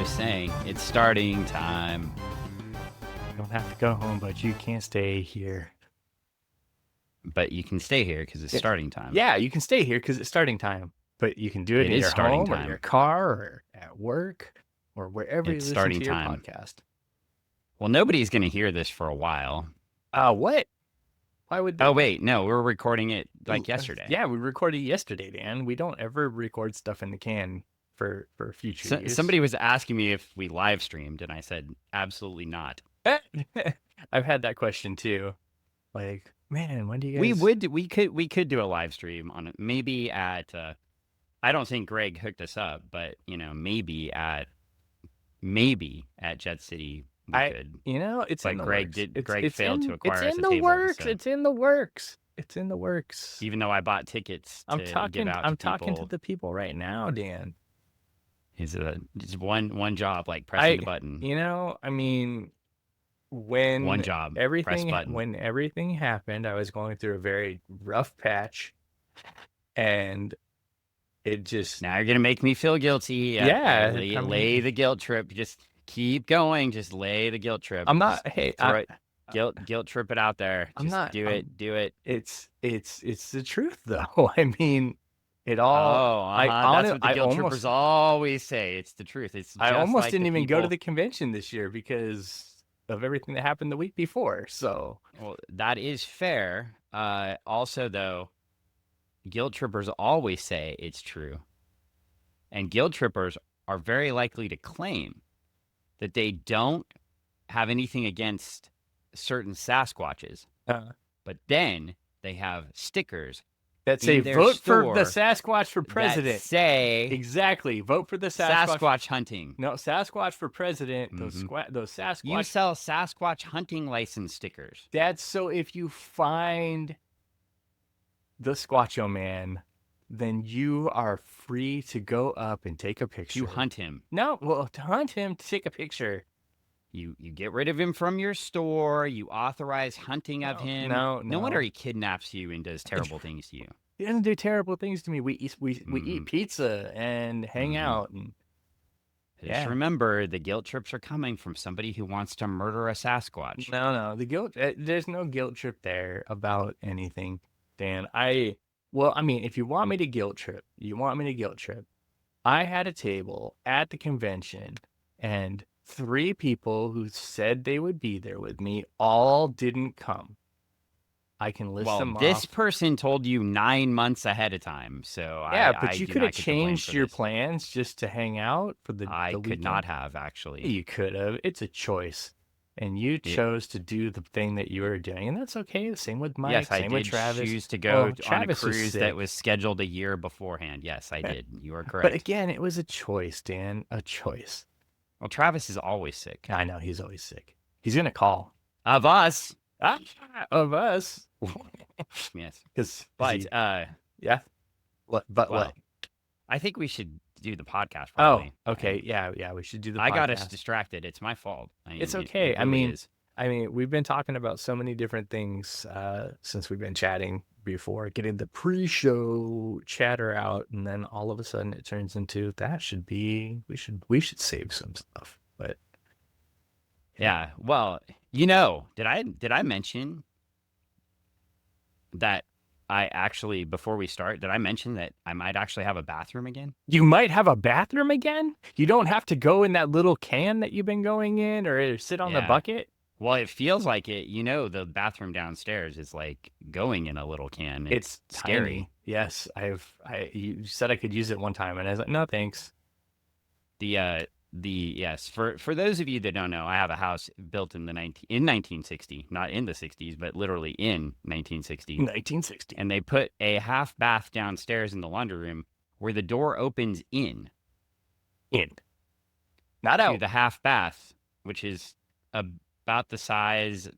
just saying, it's starting time. You don't have to go home, but you can't stay here. But you can stay here because it's starting time. Yeah, you can stay here because it's starting time. But you can do it in your home or your car or at work or wherever you listen to your podcast. Well, nobody's going to hear this for a while. What? Why would they? Oh, wait. No, we're recording it like yesterday. Yeah, we recorded yesterday, Dan. We don't ever record stuff in the can for future use. Somebody was asking me if we live streamed, and I said, absolutely not. I've had that question too. Like, man, when do you guys... We could do a live stream on it. Maybe at... I don't think Greg hooked us up, but, maybe at Jet City we could. It's in the Greg works. Greg failed to acquire us a table. It's in the works. It's in the works. It's in the works. Even though I bought tickets to give out to people. I'm talking to the people right now, Dan. It's just one job, like pressing the button. When one job, when everything happened, I was going through a very rough patch, and it just... Now you're gonna make me feel guilty. Yeah, lay the guilt trip. Just keep going. Just lay the guilt trip. I'm not. Guilt trip it out there. I'm not. Do it. It's the truth, though. I mean, it all. That's what the guilt trippers always say. It's the truth. It's. I almost didn't even go to the convention this year because of everything that happened the week before. So. Well, that is fair. Also, though, guilt trippers always say it's true, and guilt trippers are very likely to claim that they don't have anything against certain Sasquatches, but then they have stickers that say vote for the Sasquatch for president. That say exactly, vote for the Sasquatch hunting. No, Sasquatch for president. Mm-hmm. Those Sasquatch. You sell Sasquatch hunting license stickers. That's so if you find the Squatcho Man, then you are free to go up and take a picture. You hunt him. No, well, to hunt him, to take a picture. You get rid of him from your store. You authorize hunting of him. No wonder he kidnaps you and does terrible things to you. He doesn't do terrible things to me. We eat pizza and hang out. And just remember, the guilt trips are coming from somebody who wants to murder a Sasquatch. No, the guilt. There's no guilt trip there about anything, Dan. if you want me to guilt trip, I had a table at the convention, and 3 people who said they would be there with me all didn't come. I can list them off. This person told you 9 months ahead of time, so but you could have changed your plans just to hang out for the I could not have, actually. You could have. It's a choice. And you chose to do the thing that you were doing, and that's okay. The same with Mike. Yes, same with Travis. I did choose to go on a cruise that was scheduled a year beforehand. Yes, I did. You are correct. But again, it was a choice, Dan. A choice. Well, Travis is always sick. I know, he's always sick. He's going to call. Of us. Of us. Yes. Yeah. What? I think we should do the podcast, probably. Oh, okay. Yeah, we should do the podcast. I got us distracted. It's my fault. It's okay. It really I mean, we've been talking about so many different things since we've been chatting before, getting the pre-show chatter out, and then all of a sudden it turns into we should save some stuff. But yeah, well, did I mention that I actually, before we start, did I mention that I might actually have a bathroom again? You might have a bathroom again? You don't have to go in that little can that you've been going in or sit on the bucket? Well, it feels like it. The bathroom downstairs is like going in a little can. It's scary. Tiny. Yes, you said I could use it one time, and I was like, no, thanks. Yes, for those of you that don't know, I have a house built in 1960, not in the 60s, but literally in 1960. 1960. And they put a half bath downstairs in the laundry room where the door opens in. Not out. To the half bath, which is about the size.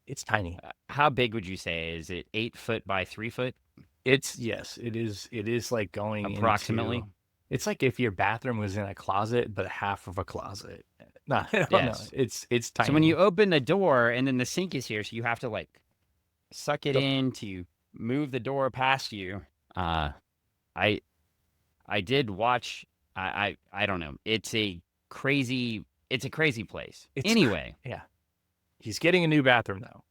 It's tiny. How big would you say? Is it 8 foot by 3 foot? Yes, it is. It is like going approximately. It's like if your bathroom was in a closet, but half of a closet. No, it's tiny. So when you open the door and then the sink is here, so you have to like suck it in to move the door past you. I did watch. I don't know. It's a crazy. It's a crazy place. It's Anyway, yeah. He's getting a new bathroom though.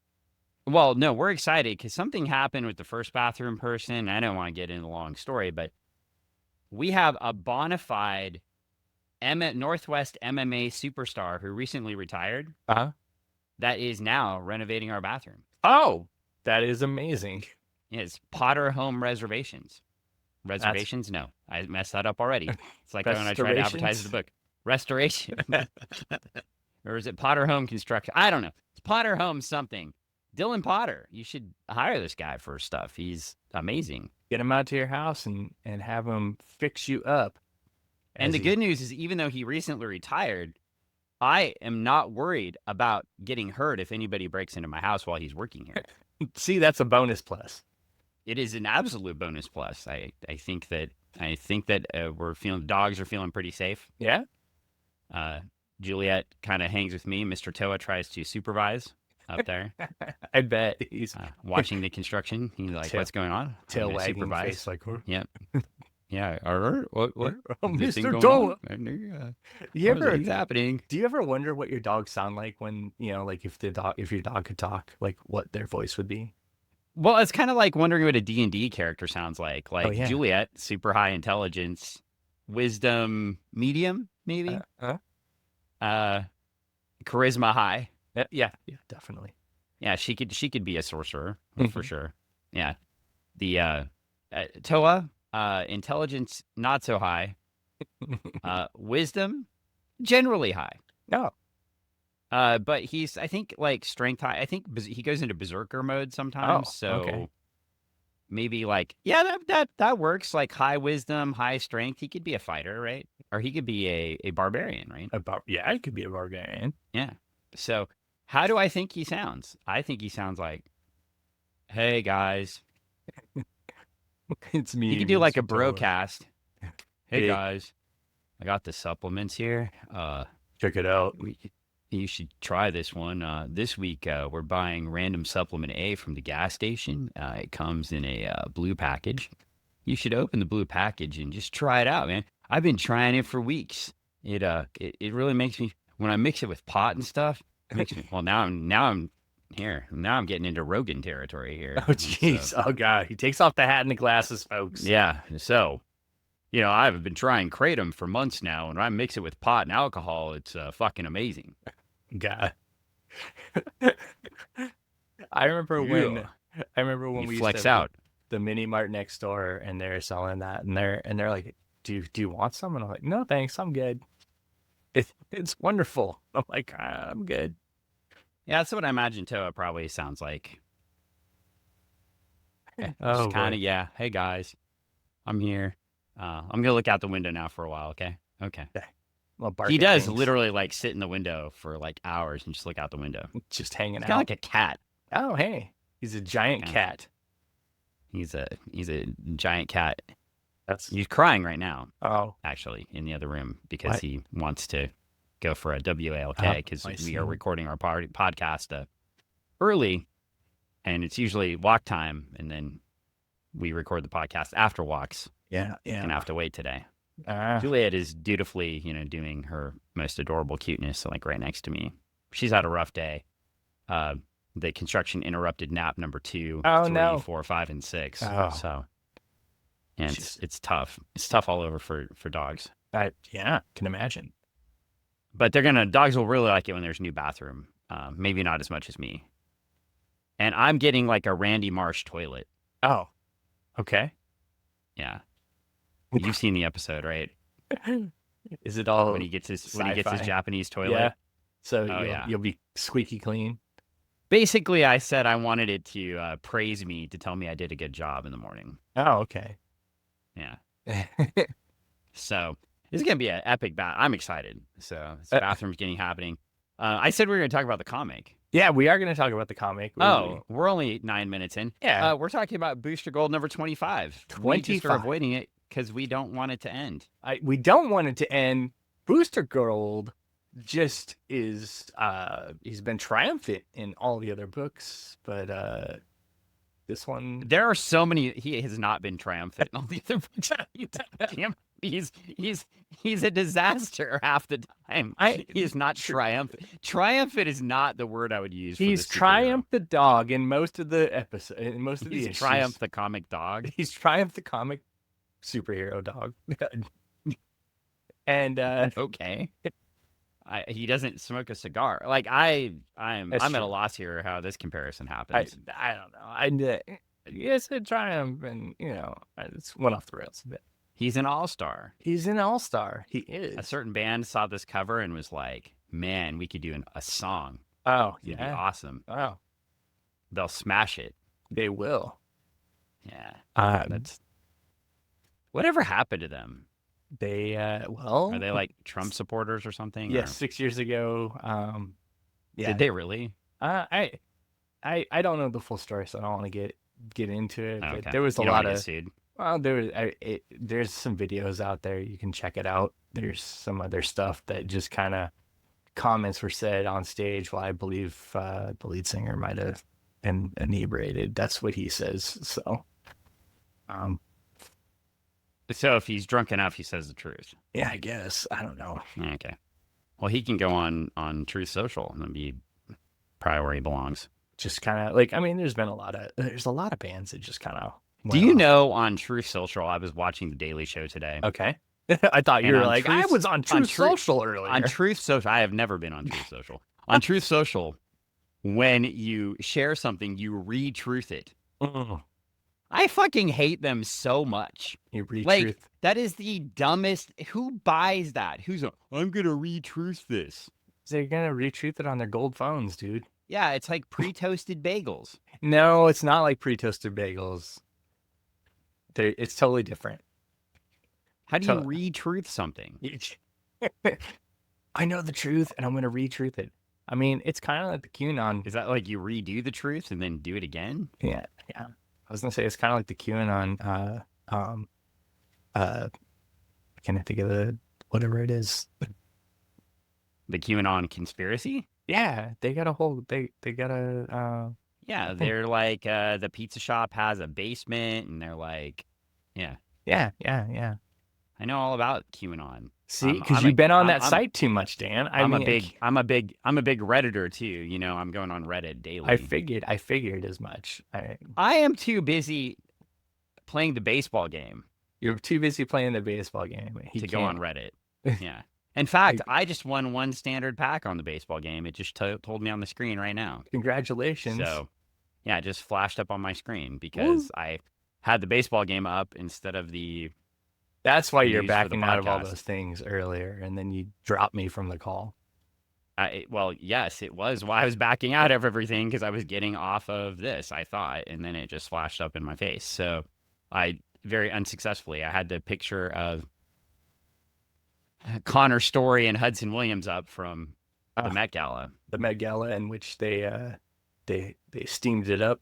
well, no, we're excited because something happened with the first bathroom person. I don't want to get into a long story, but we have a bona fide Northwest MMA superstar who recently retired Uh-huh. that is now renovating our bathroom. Oh, that is amazing. It's Potter Home Reservations. That's Reservations? No, I messed that up already. It's like when I tried to advertise the restorations. book. Restoration. Or is it Potter Home Construction? I don't know. It's Potter Home something. Dylan Potter. You should hire this guy for stuff. He's amazing. Get him out to your house and have him fix you up. And the good news is, even though he recently retired, I am not worried about getting hurt if anybody breaks into my house while he's working here. See, that's a bonus plus. It is an absolute bonus plus. I think that we're feeling dogs are feeling pretty safe. Yeah. Juliet kind of hangs with me. Mr. Toa tries to supervise up there. I bet he's watching the construction. He's like, "What's going on?" Tail wagging face like, "Yep, yeah." What? Oh, Mr. Toa. You ever? What's happening? Do you ever wonder what your dogs sound like when like if your dog could talk, like what their voice would be? Well, it's kind of like wondering what a D&D character sounds like. Like yeah. Juliet, super high intelligence, wisdom medium, maybe. Charisma high. Yeah, definitely. Yeah, she could be a sorcerer for sure. Yeah, the Toa, intelligence not so high, wisdom generally high. No. But he's, I think, like strength high. I think he goes into berserker mode sometimes. So maybe like, yeah, that works. Like high wisdom, high strength. He could be a fighter, right? Or he could be a barbarian, right? Yeah, he could be a barbarian. Yeah. So how do I think he sounds? I think he sounds like, "Hey guys, it's me." He could do like a broadcast. Hey Hey. guys, I got the supplements here. Check it out. You should try this one. This week, we're buying random supplement A from the gas station. It comes in a blue package. You should open the blue package and just try it out, man. I've been trying it for weeks. It really makes me, when I mix it with pot and stuff, it makes me, well, now I'm here. Now I'm getting into Rogan territory here. Oh, jeez. Oh, God. He takes off the hat and the glasses, folks. Yeah. So, I've been trying Kratom for months now, and when I mix it with pot and alcohol, it's fucking amazing. God. I remember when we flex used to out the mini mart next door, and they're selling that, and they're like, do you want some? And I'm like, no, thanks, I'm good. It's wonderful. I'm like, I'm good. Yeah, that's what I imagine Toa probably sounds like. Oh, kind of, yeah. Hey guys, I'm here. I'm gonna look out the window now for a while. Okay. Well, He does literally like sit in the window for like hours and just look out the window, just hanging out. Kind of like a cat. Oh, hey, he's a giant cat. He's a giant cat. He's crying right now. Oh, actually, in the other room because he wants to go for a WALK because we are recording our podcast early, and it's usually walk time, and then we record the podcast after walks. Yeah. Gonna have to wait today. Juliet is dutifully, doing her most adorable cuteness, like right next to me. She's had a rough day. The construction interrupted nap number 2, 3, 4, 5, and 6. Oh. So, and it's tough. It's tough all over for dogs. Yeah, can imagine. But dogs will really like it when there's a new bathroom. Maybe not as much as me. And I'm getting like a Randy Marsh toilet. Oh, okay. Yeah. You've seen the episode, right? Is it all when he gets his Japanese toilet? Yeah. So you'll be squeaky clean. Basically, I said I wanted it to praise me, to tell me I did a good job in the morning. Oh, okay. Yeah. So this is gonna be an epic bath. I'm excited. So this bathroom's happening. I said we were gonna talk about the comic. Yeah, we are gonna talk about the comic. We're only 9 minutes in. Yeah. We're talking about Booster Gold number 25. 25. We just are avoiding it because we don't want it to end. We don't want it to end. Booster Gold just is he's been triumphant in all the other books, but this one, there are so many. He has not been triumphant in all the other books. Damn. he's a disaster half the time. I He's not tr- triumphant. Triumphant is not the word I would use for the he's superhero. Triumph the dog in most of the episode, in most of the He's issues. Triumph the comic dog. He's Triumph the comic superhero dog. And Okay. He doesn't smoke a cigar. Like I'm that's at a true. loss here how this comparison I happens. I don't know. Yes, a Triumph, and it's went off the rails a bit. He's an all-star. He's an all-star. He A is. certain band saw this cover and was like, "Man, we could do a song. Oh It'd be yeah. awesome. Oh, They'll smash it." they will. Yeah. Um, That's whatever happened to them. they Are they like Trump supporters or something? yes, Or 6 years ago. Yeah. did they really? I don't know the full story, so I don't want to get into it. But Okay. there was a You don't lot wanna of get sued. well, there's some videos out there you can check it out. There's some other stuff that just kind of comments were said on stage. Well, I believe the lead singer might have been inebriated. That's what he says. So, um, So if he's drunk enough, he says the truth. yeah, I guess I don't know. Okay. Well, he can go on Truth Social and be probably where he belongs. Just kind of like there's a lot of bands that just kind of. Do you know on Truth Social? I was watching The Daily Show today. Okay. I thought you And were on like, I Truth- was on Truth Social earlier. On Truth Social, I have never been on Truth Social. On Truth Social, when you share something, you re-truth it. Mm. I fucking hate them so much. You read Like, truth. that is the dumbest. Who buys that? Who's I'm gonna re-truth this. They're gonna retruth it on their gold phones, dude. Yeah, it's like pre-toasted bagels. No, it's not like pre-toasted bagels. It's totally different. How do you re-truth something? I know the truth, and I'm gonna retruth it. It's kind of like the QAnon. Is that like you redo the truth and then do it again? Yeah. I was gonna say it's kind of like the QAnon. Can I think of whatever it is? The QAnon conspiracy? Yeah, they got a whole. They got a. Yeah, they're like the pizza shop has a basement, and they're like, yeah. Yeah. I know all about QAnon. See, because you've been on that I'm- site too much, Dan. I'm a big Redditor too. You know, I'm going on Reddit daily. I figured as much. I am too busy playing the baseball game You're too busy playing the baseball game to go on Reddit. Yeah. In fact, I just won one standard pack on the baseball game. It just told me on the screen right now. Congratulations. So, yeah, it just flashed up on my screen because I had the baseball game up instead of the. That's why you're news for the backing out of all podcast. those things earlier, and then you dropped me from the call. Well, yes, it was why I was backing out of everything because I was getting off of this, I thought, and then it just flashed up in my face. So I very unsuccessfully, I had the picture of Connor Story and Hudson Williams up from the Met Gala. The Met Gala in which they steamed it up.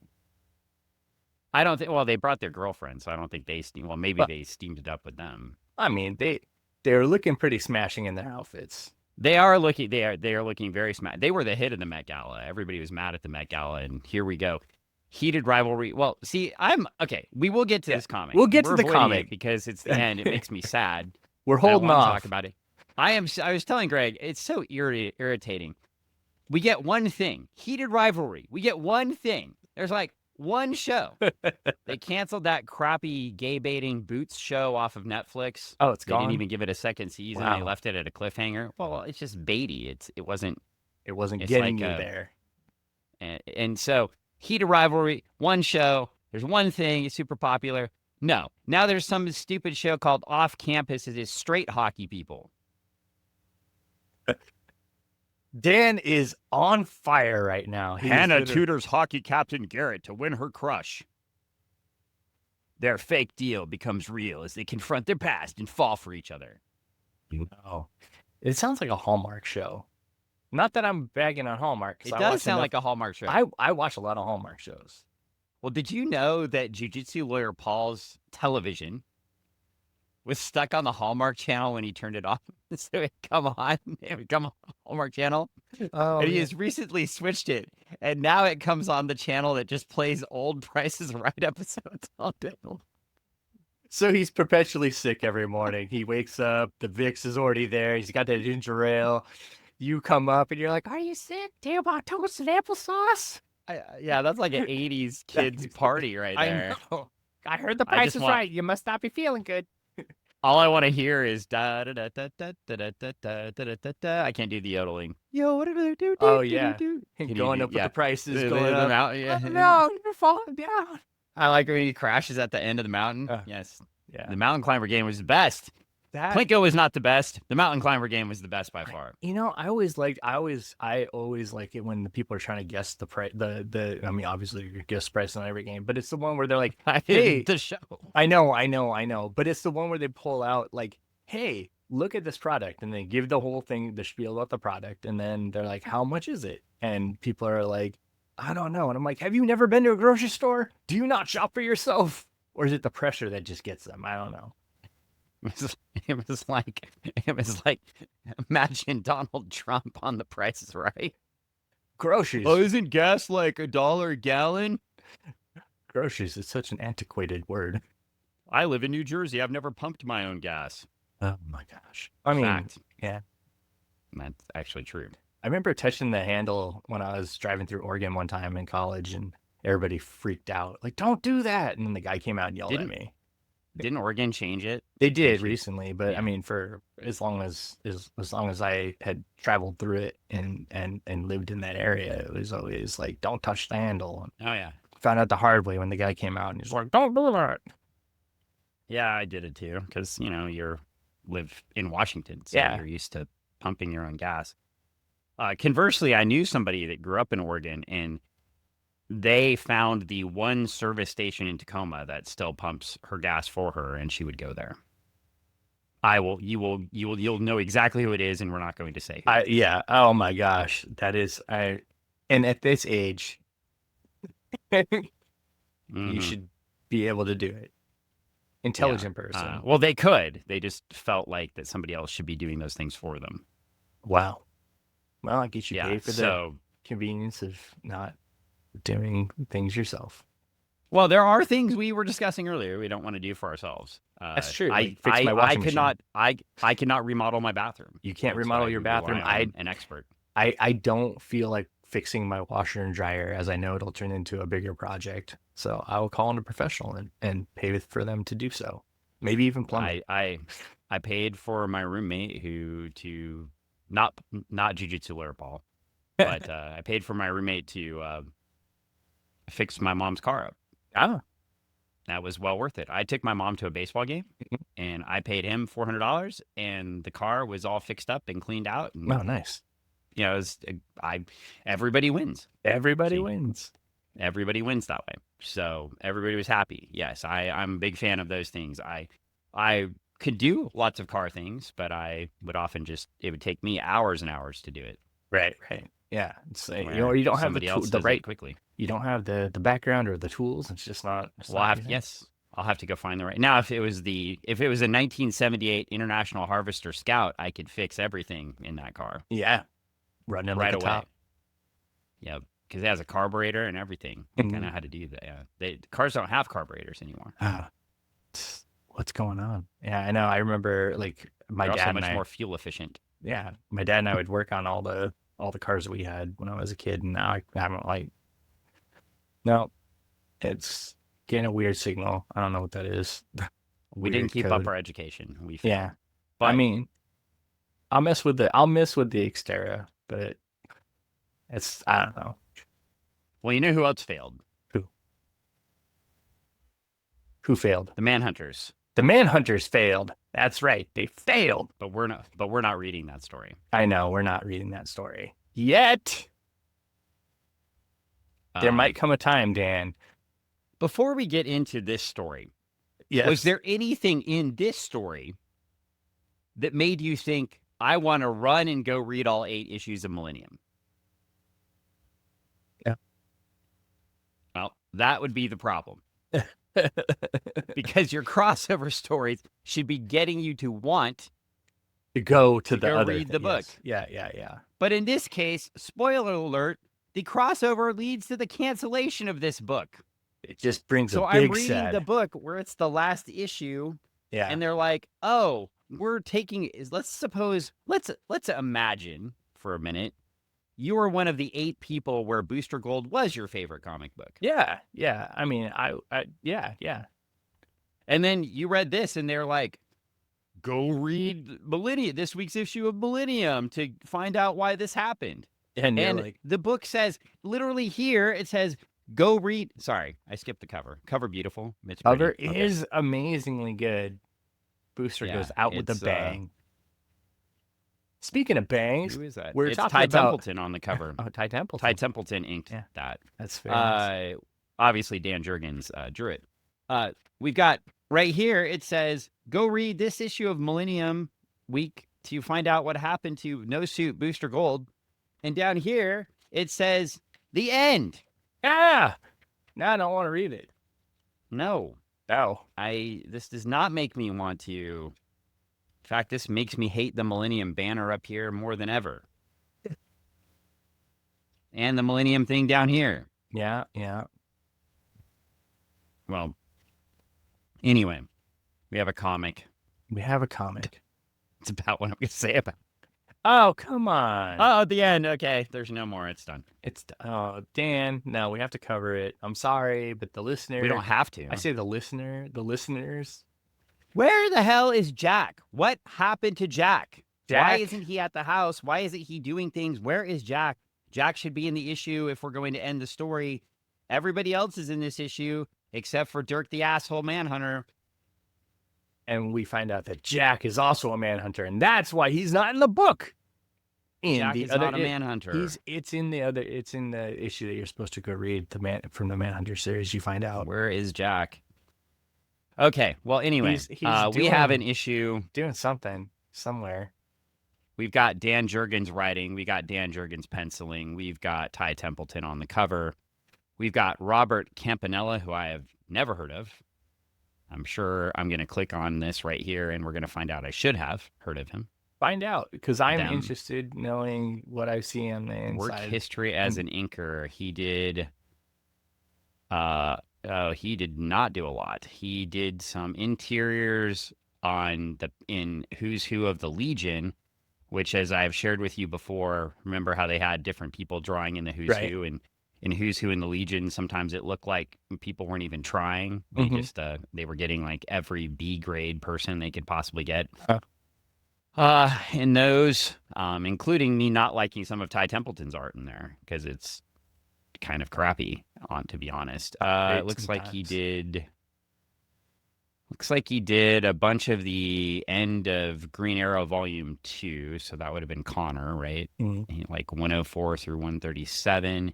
I don't think. Well, they brought their girlfriends, so I don't think they steamed. Well, maybe they steamed it up with them. They're looking pretty smashing in their outfits. They are looking. They are looking very smash. They were the hit of the Met Gala. Everybody was mad at the Met Gala, and here we go. Heated rivalry. Well, see, I'm okay. We will get to this comic. We'll get We're to the avoiding comic it because it's the end. It makes me sad. We're I holding wanna off. Talk about it. I was telling Greg, it's so irritating. We get one thing. Heated rivalry. We get one thing. There's like one show. They canceled that crappy gay baiting Boots show off of Netflix. Oh, it's They gone. didn't even give it a second season. Wow. They left it at a cliffhanger. Well, it's just baity. It wasn't It's like getting you there. and so heated rivalry, one show, there's one thing, it's super popular. No. Now there's some stupid show called Off Campus. It is straight hockey people. Dan is on fire right now. Hannah tutors hockey captain Garrett to win her crush. Their fake deal becomes real as they confront their past and fall for each other. Oh, it sounds like a Hallmark show. Not that I'm bagging on Hallmark. It does sound like a Hallmark show. I watch a lot of Hallmark shows. Well, did you know that Jiu-Jitsu lawyer Paul's television was stuck on the Hallmark channel when he turned it off? So it would come on Hallmark channel. Oh, And he has recently switched it. And now it comes on the channel that just plays old Prices Right episodes all day. So he's perpetually sick every morning. He wakes up, the Vicks is already there. He's got that ginger ale. You come up and you're like, "Are you sick? Do you want toast and applesauce?" Yeah, that's like an '80s kids party right I there. know. I heard the I price just is want right. You must not be feeling good. all I want to hear is da da da da da da da da da da da da da. I can't do the yodeling. Yo, what do do Oh do do do yeah, do? Can you going do? up with Yeah, the prices going the up. mountain. Oh Yeah, no, you're falling down. I like when he crashes at the end of the mountain. Yes, Yeah, the mountain climber game was the best. that Plinko was not the best. The mountain climber game was the best by far. I always like it when the people are trying to guess the price. I mean, obviously you guess price on every game, but it's the one where they're like, "Hey, The show. I know," but it's the one where they pull out like, "Hey, look at this product," and they give the whole thing, the spiel about the product, and then they're like, "How much is it?" And people are like, "I don't know," and I'm like, "Have you never been to a grocery store? Do you not shop for yourself?" Or is it the pressure that just gets them? I don't know. It was like imagine Donald Trump on The Price is Right. Groceries. Oh, isn't gas like $1 a gallon? Groceries is such an antiquated word. I live in New Jersey. I've never pumped my own gas. Oh my gosh. I mean, Fact. yeah. That's actually true. I remember touching the handle when I was driving through Oregon one time in college, and everybody freaked out. Like, "Don't do that." And then the guy came out and yelled at Didn't me. didn't Oregon change it? They did Change it? recently, but I Yeah. mean, for as long as I had traveled through it and lived in that area, it was always like, "Don't touch the handle." And Oh yeah. found out the hard way when the guy came out and he's like, "Don't do that." Yeah, I did it too because you're live in Washington, so Yeah. you're used to pumping your own gas. Conversely, I knew somebody that grew up in Oregon, and they found the one service station in Tacoma that still pumps her gas for her, and she would go there. You'll know exactly who it is, and we're not going to say who. Yeah. Oh my gosh, that is and at this age, you Mhm. should be able to do it. Intelligent person. Well, they could. They just felt like that somebody else should be doing those things for them. Wow. Well, I guess you Yeah. pay for the So, convenience of not doing things yourself. well, there are things we were discussing earlier we don't want to do for ourselves. That's true. I Like fix my I washing could machine. not I cannot remodel my bathroom. You can't That's what remodel I your do, bathroom. rely on an expert. I don't feel like fixing my washer and dryer, as I know it'll turn into a bigger project. So I will call in a professional and pay for them to do so. Maybe even plumbing. I paid for my roommate to not jujitsu lure ball, but I paid for my roommate to fix my mom's car up. Ah, That was well worth it. I took my mom to a baseball game, and I paid him $400, and the car was all fixed up and cleaned out. And oh, nice. it was everybody wins. Everybody See. wins. Everybody wins that way. So everybody was happy. Yes, I'm a big fan of those things. I could do lots of car things, but I would often it would take me hours and hours to do it. Right. Yeah. It's you where you don't have somebody else the does right. it quickly. You don't have the background or the tools. It's just not. Well, I'll have to go find the right. Now, if it was a 1978 International Harvester Scout, I could fix everything in that car Yeah. Running right like a away. top. Yeah, because it has a carburetor and everything. I know how to do that. Yeah, cars don't have carburetors anymore. What's going on? Yeah, I know. I remember like my They're dad also and much I. more fuel efficient. Yeah, my dad and I would work on all the cars we had when I was a kid, and now I haven't like. No, it's getting a weird signal. I don't know what that is. We didn't Weird keep code. up our education. We failed. Yeah, But I mean, I'll mess with the Xterra, but I don't know well, you know who else failed? who failed. The Manhunters. The Manhunters failed. That's right, they failed. But we're not reading that story. I know we're not reading that story yet. There might come a time, Dan. Before we get into this story, Yes. was there anything in this story that made you think, I want to run and go read all 8 issues of Millennium? Yeah. Well, that would be the problem. Because your crossover stories should be getting you to want to go to the go other read the book. Yes. Yeah. But in this case, spoiler alert, the crossover leads to the cancellation of this book. It just brings a So I'm big reading the sad. book where it's the last issue, Yeah. and they're like, "Oh, we're taking is let's imagine for a minute you were one of the 8 people where Booster Gold was your favorite comic book. Yeah. Yeah. I mean, yeah. Yeah. And then you read this and they're like, "Go read Millennium, this week's issue of Millennium to find out why this happened." And you're And like, the book says literally here it says go read. Sorry, I skipped the cover. Cover beautiful. It's cover pretty. Okay. is amazingly good. Booster Yeah, goes out with a it's bang. Speaking of bangs, who is that? we were It's talking Ty about Templeton on the cover. Ty Ty Templeton. Templeton inked Yeah, that. that's very nice. Obviously Dan Jurgens drew it. We've got right here. It says go read this issue of Millennium Week to find out what happened to No Suit Booster Gold. And down here it says the end. Yeah. Now I don't want to read it. No, No. this does not make me want to. In fact, this makes me hate the Millennium banner up here more than ever. And the Millennium thing down here. Yeah. Yeah. Well, anyway, we have a comic. We have a comic. It's about what I'm going to say about. Oh, come on. Oh, the end. Okay, there's no more. It's done. It's Dan. No, we have to cover it. I'm sorry, but the listener. We don't have to. I say the listeners. Where the hell is Jack? What happened to Jack? Why Jack? isn't he at the house? Why isn't he doing things? Where is Jack? Jack should be in the issue if we're going to end the story. Everybody else is in this issue except for Dirk the asshole manhunter. And we find out that Jack is also a manhunter, and that's why he's not in the book. Jack is not a manhunter. It's in the issue that you're supposed to go read from the Manhunter series. You find out Where is Jack? Okay. Well, anyway, He's we have an issue. doing something somewhere. We've got Dan Jurgens writing. We got Dan Jurgens penciling. We've got Ty Templeton on the cover. We've got Robert Campanella, who I have never heard of. I'm sure I'm going to click on this right here, and we're going to find out I should have heard of him. Find out, because I'm Them. interested knowing what I see on the inside. Work history as an inker. He did. He did not do a lot. He did some interiors in Who's Who of the Legion, which, as I've shared with you before, remember how they had different people drawing in the Who's Right. Who, and in Who's Who in the Legion, sometimes it looked like people weren't even trying. They Mhm. just they were getting like every B grade person they could possibly get. In those, including me not liking some of Ty Templeton's art in there because it's kind of crappy, to be honest. It looks like he did. Looks like he did a bunch of the end of Green Arrow Volume 2, so that would have been Connor, right? Mhm. Like 104 through 137.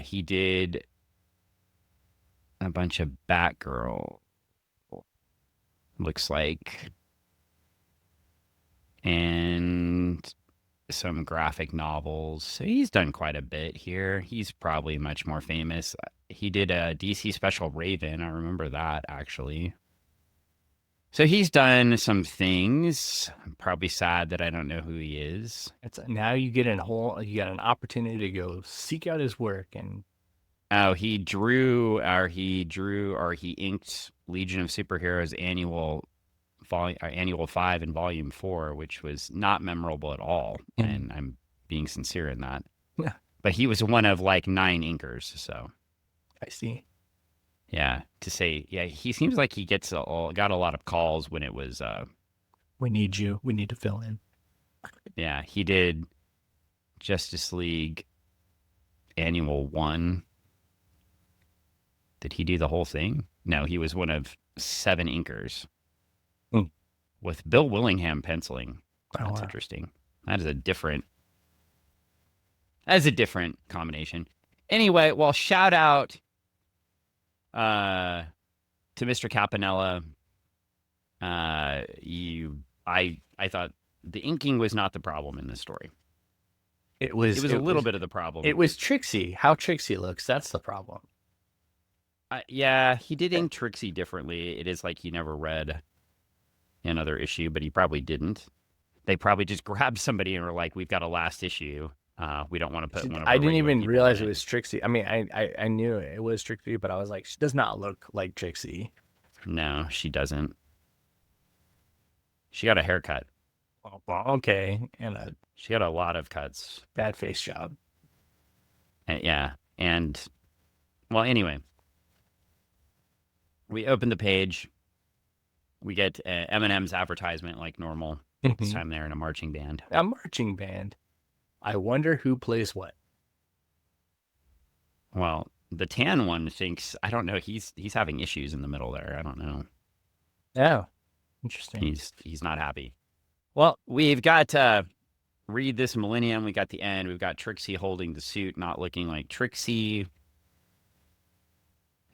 He did a bunch of Batgirl, looks like, and some graphic novels. So he's done quite a bit here. He's probably much more famous. He did a DC Special Raven. I remember that, actually. So he's done some things. I'm probably sad that I don't know who he is. Now you get an opportunity to go seek out his work. And oh, he inked Legion of Superheroes annual 5 and volume 4, which was not memorable at all. And I'm being sincere in that. Yeah. But he was one of like 9 inkers. So I see. yeah, he seems like he got a lot of calls when it was. We need you. We need to fill in. Yeah, he did Justice League Annual 1. Did he do the whole thing? No, he was one of 7 inkers. With Bill Willingham penciling. That's interesting. That is a different combination. Anyway, well, shout out to Mr. Capanella. I thought the inking was not the problem in this story. It was a little bit of the problem. It was Trixie. How Trixie looks, that's the problem. Yeah, he did ink Trixie differently. It is like he never read another issue, but he probably didn't. They probably just grabbed somebody and were like, we've got a last issue. We don't want to put one of I our didn't regular even people in realize it it. was Trixie. I mean, I knew it was Trixie, but I was like, she does not look like Trixie. No, she doesn't. She got a haircut. Oh, well, okay, and a She got a lot of cuts. bad face job. Yeah. And, well, anyway, we open the page. We get Eminem's advertisement like normal. This Mhm. time they're in a marching band. A marching band. I wonder who plays what. Well, the tan one thinks, I don't know, he's having issues in the middle there. I don't know. Oh, interesting. He's not happy. Well, we've got read this Millennium. We got the end. We've got Trixie holding the suit, not looking like Trixie.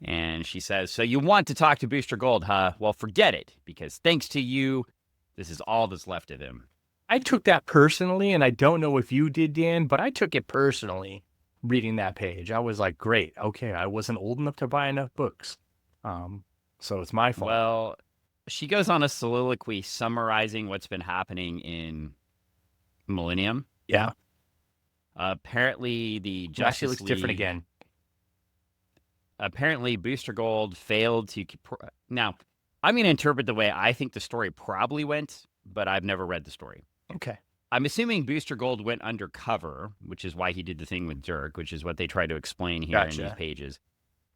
And she says, "So you want to talk to Booster Gold, huh? Well, forget it, because thanks to you, this is all that's left of him." I took that personally, and I don't know if you did, Dan, but I took it personally reading that page. I was like, great, okay, I wasn't old enough to buy enough books. So it's my fault. Well, she goes on a soliloquy summarizing what's been happening in Millennium. Yeah. Apparently, the Now she Justice looks different League. again. Apparently, Booster Gold failed to. Now, I'm going to interpret the way I think the story probably went, but I've never read the story. Okay. I'm assuming Booster Gold went undercover, which is why he did the thing with Dirk, which is what they try to explain here in these Gotcha. pages.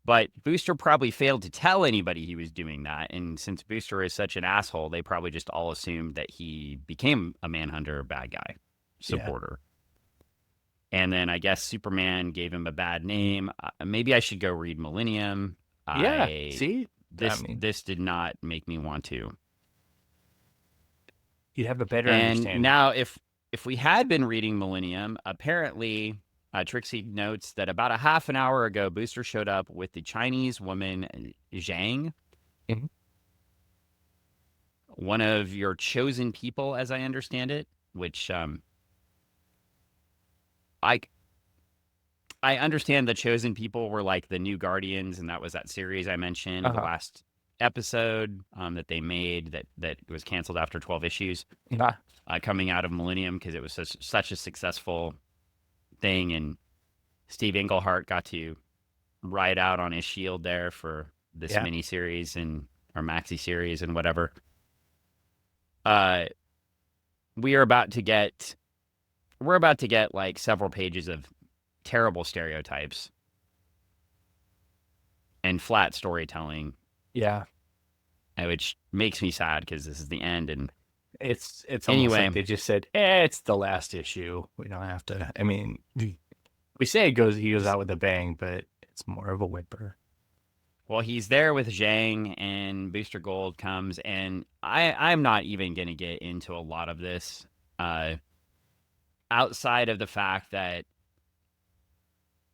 But Booster probably failed to tell anybody he was doing that. And since Booster is such an asshole, they probably just all assumed that he became a Manhunter bad guy supporter. And then I guess Superman gave him a bad name. Maybe I should go read Millennium. Yeah. See? This did not make me want to. You'd have a better And understanding. now, if we had been reading Millennium, apparently Trixie notes that about a half an hour ago, Booster showed up with the Chinese woman Zhang, Mhm. one of your chosen people, as I understand it. Which I I understand the chosen people were like the New Guardians, and that was that series I mentioned, the Uh-huh. last episode that they made that was canceled after 12 issues, Nah. coming out of Millennium because it was such a successful thing, and Steve Englehart got to ride out on his shield there for this Yeah. mini series and or maxi series and whatever. Uh, we are about to get we're about to get like several pages of terrible stereotypes and flat storytelling, Yeah. which makes me sad because this is the end. And It's almost anyway, like they just said, it's the last issue. We don't have to. I mean, we say he goes out with a bang, but it's more of a whimper. well, he's there with Zhang, and Booster Gold comes, and I'm not even going to get into a lot of this, outside of the fact that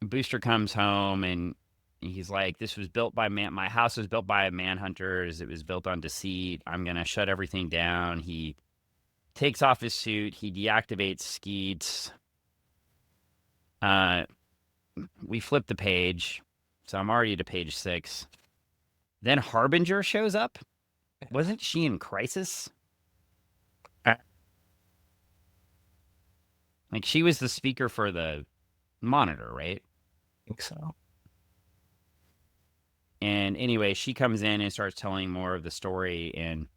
Booster comes home and he's like, "This was built by my house was built by manhunters. It was built on deceit. I'm gonna shut everything down." He takes off his suit. He deactivates Skeets. We flip the page, so I'm already to page 6. Then Harbinger shows up. Wasn't she in Crisis? I Like she was the speaker for the monitor, right? think so. And anyway, she comes in and starts telling more of the story. And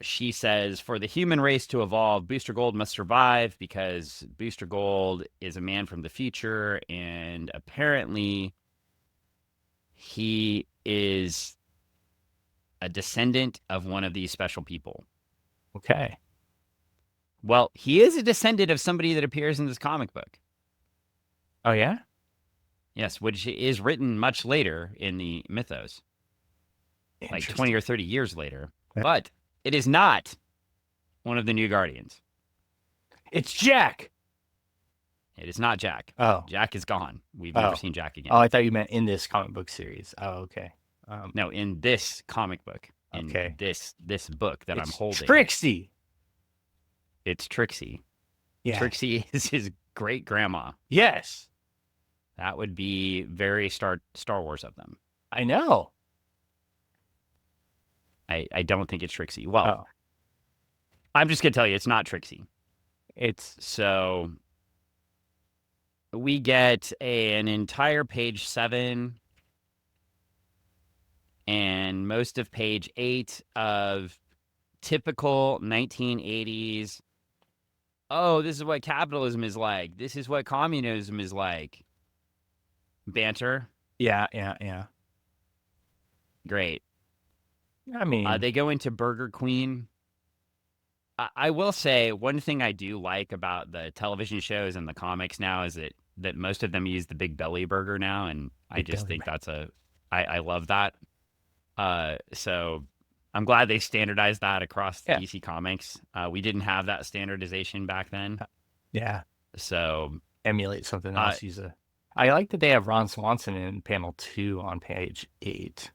she says, for the human race to evolve, Booster Gold must survive because Booster Gold is a man from the future. And apparently, he is a descendant of one of these special people. Okay. Well, he is a descendant of somebody that appears in this comic book. Oh, yeah? Yes, which is written much later in the mythos, like 20 or 30 years later. But it is not one of the New Guardians. It's Jack. It is not Jack. Oh. Jack is gone. We've never seen Jack again. Oh, I thought you meant in this comic book series. Oh, okay. No, in this comic book, in Okay. this book that I'm holding, Trixie. it's Trixie. Yeah. Trixie is his great grandma. Yes. That would be very Star Wars of them. I know. I don't think it's Trixie. Well, I'm just gonna tell you, it's not Trixie. It's So we get an entire page 7 and most of page 8 of typical 1980s. Oh, this is what capitalism is like. This is what communism is like. Banter. yeah, yeah, yeah. Great. I mean, They go into Burger Queen. I will say one thing I do like about the television shows and the comics now is that most of them use the big belly burger now, and I big just belly. think I love that. So I'm glad they standardized that across Yeah, DC Comics. We didn't have that standardization back then, yeah. so Emulate something uh, else. Use a. I like that they have Ron Swanson in panel 2 on page 8.